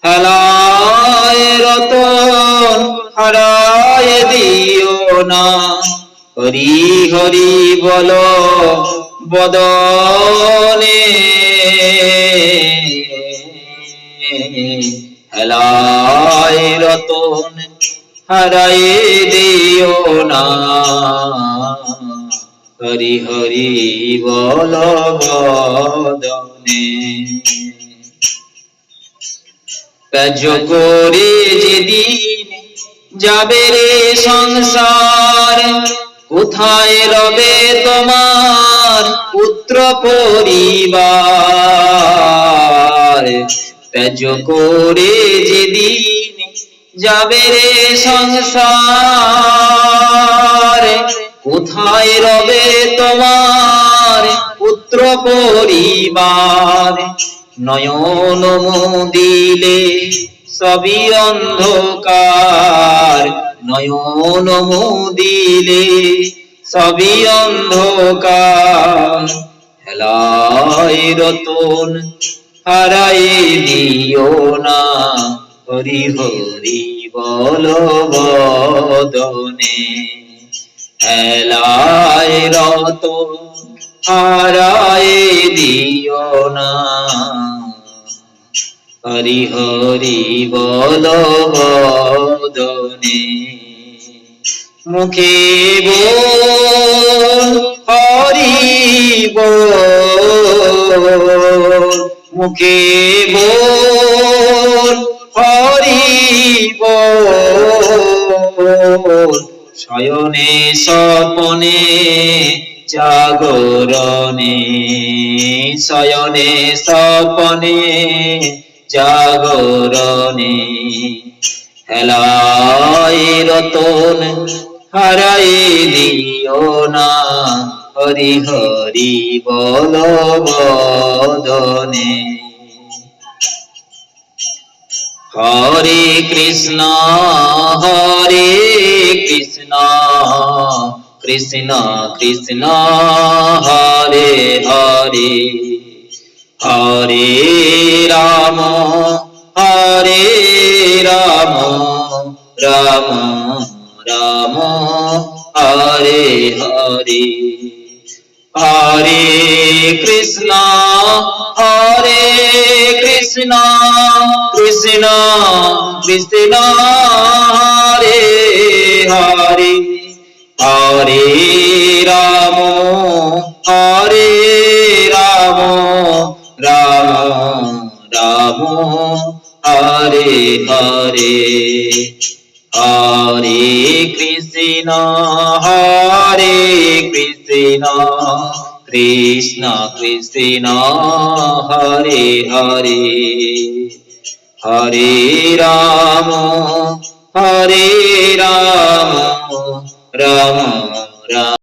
[SPEAKER 1] হেলায় রতন হারায় দিও না, হরি হরি বল বদনে। হেলায় রতন হারায় দিও না, হরি হরি বল বদনে। কাজ করে যেদিন যাবে রে সংসার, কোথায় রবে তোমার পুত্র পরিবার। কাজ করে যেদিন যাবে রে সংসার, কোথায় রবে তোমার পুত্র পরিবার। নয়ন মুদিলে সবই অন্ধকার, নয়ন মুদিলে সবই অন্ধকার। হেলায় রতন হারায় দিও না, হরি হরি বল বদনে। হেলায় রতন হারায় দিও না, হরি হরি বল বদনে। মুখে বল হরি বল, মুখে বল হরি বল। শয়নে স্বপনে জাগরণে, শয়নে স্বপনে জাগরণে। হেলায় রতন হারায় দিও না, হরি হরি বল বদনে। হরে কৃষ্ণ হরে কৃষ্ণ, কৃষ্ণ কৃষ্ণ হরে হরে। হরে রাম হরে রাম, রাম রাম হরে হরে। হরে কৃষ্ণ হরে কৃষ্ণ, কৃষ্ণ কৃষ্ণ হরে হরে। হরে রাম হরে রাম, রাম রাম হরে হরে। হরে কৃষ্ণ হরে কৃষ্ণ, কৃষ্ণ কৃষ্ণ হরে হরে। হরে রাম হরে রাম, রাম রাম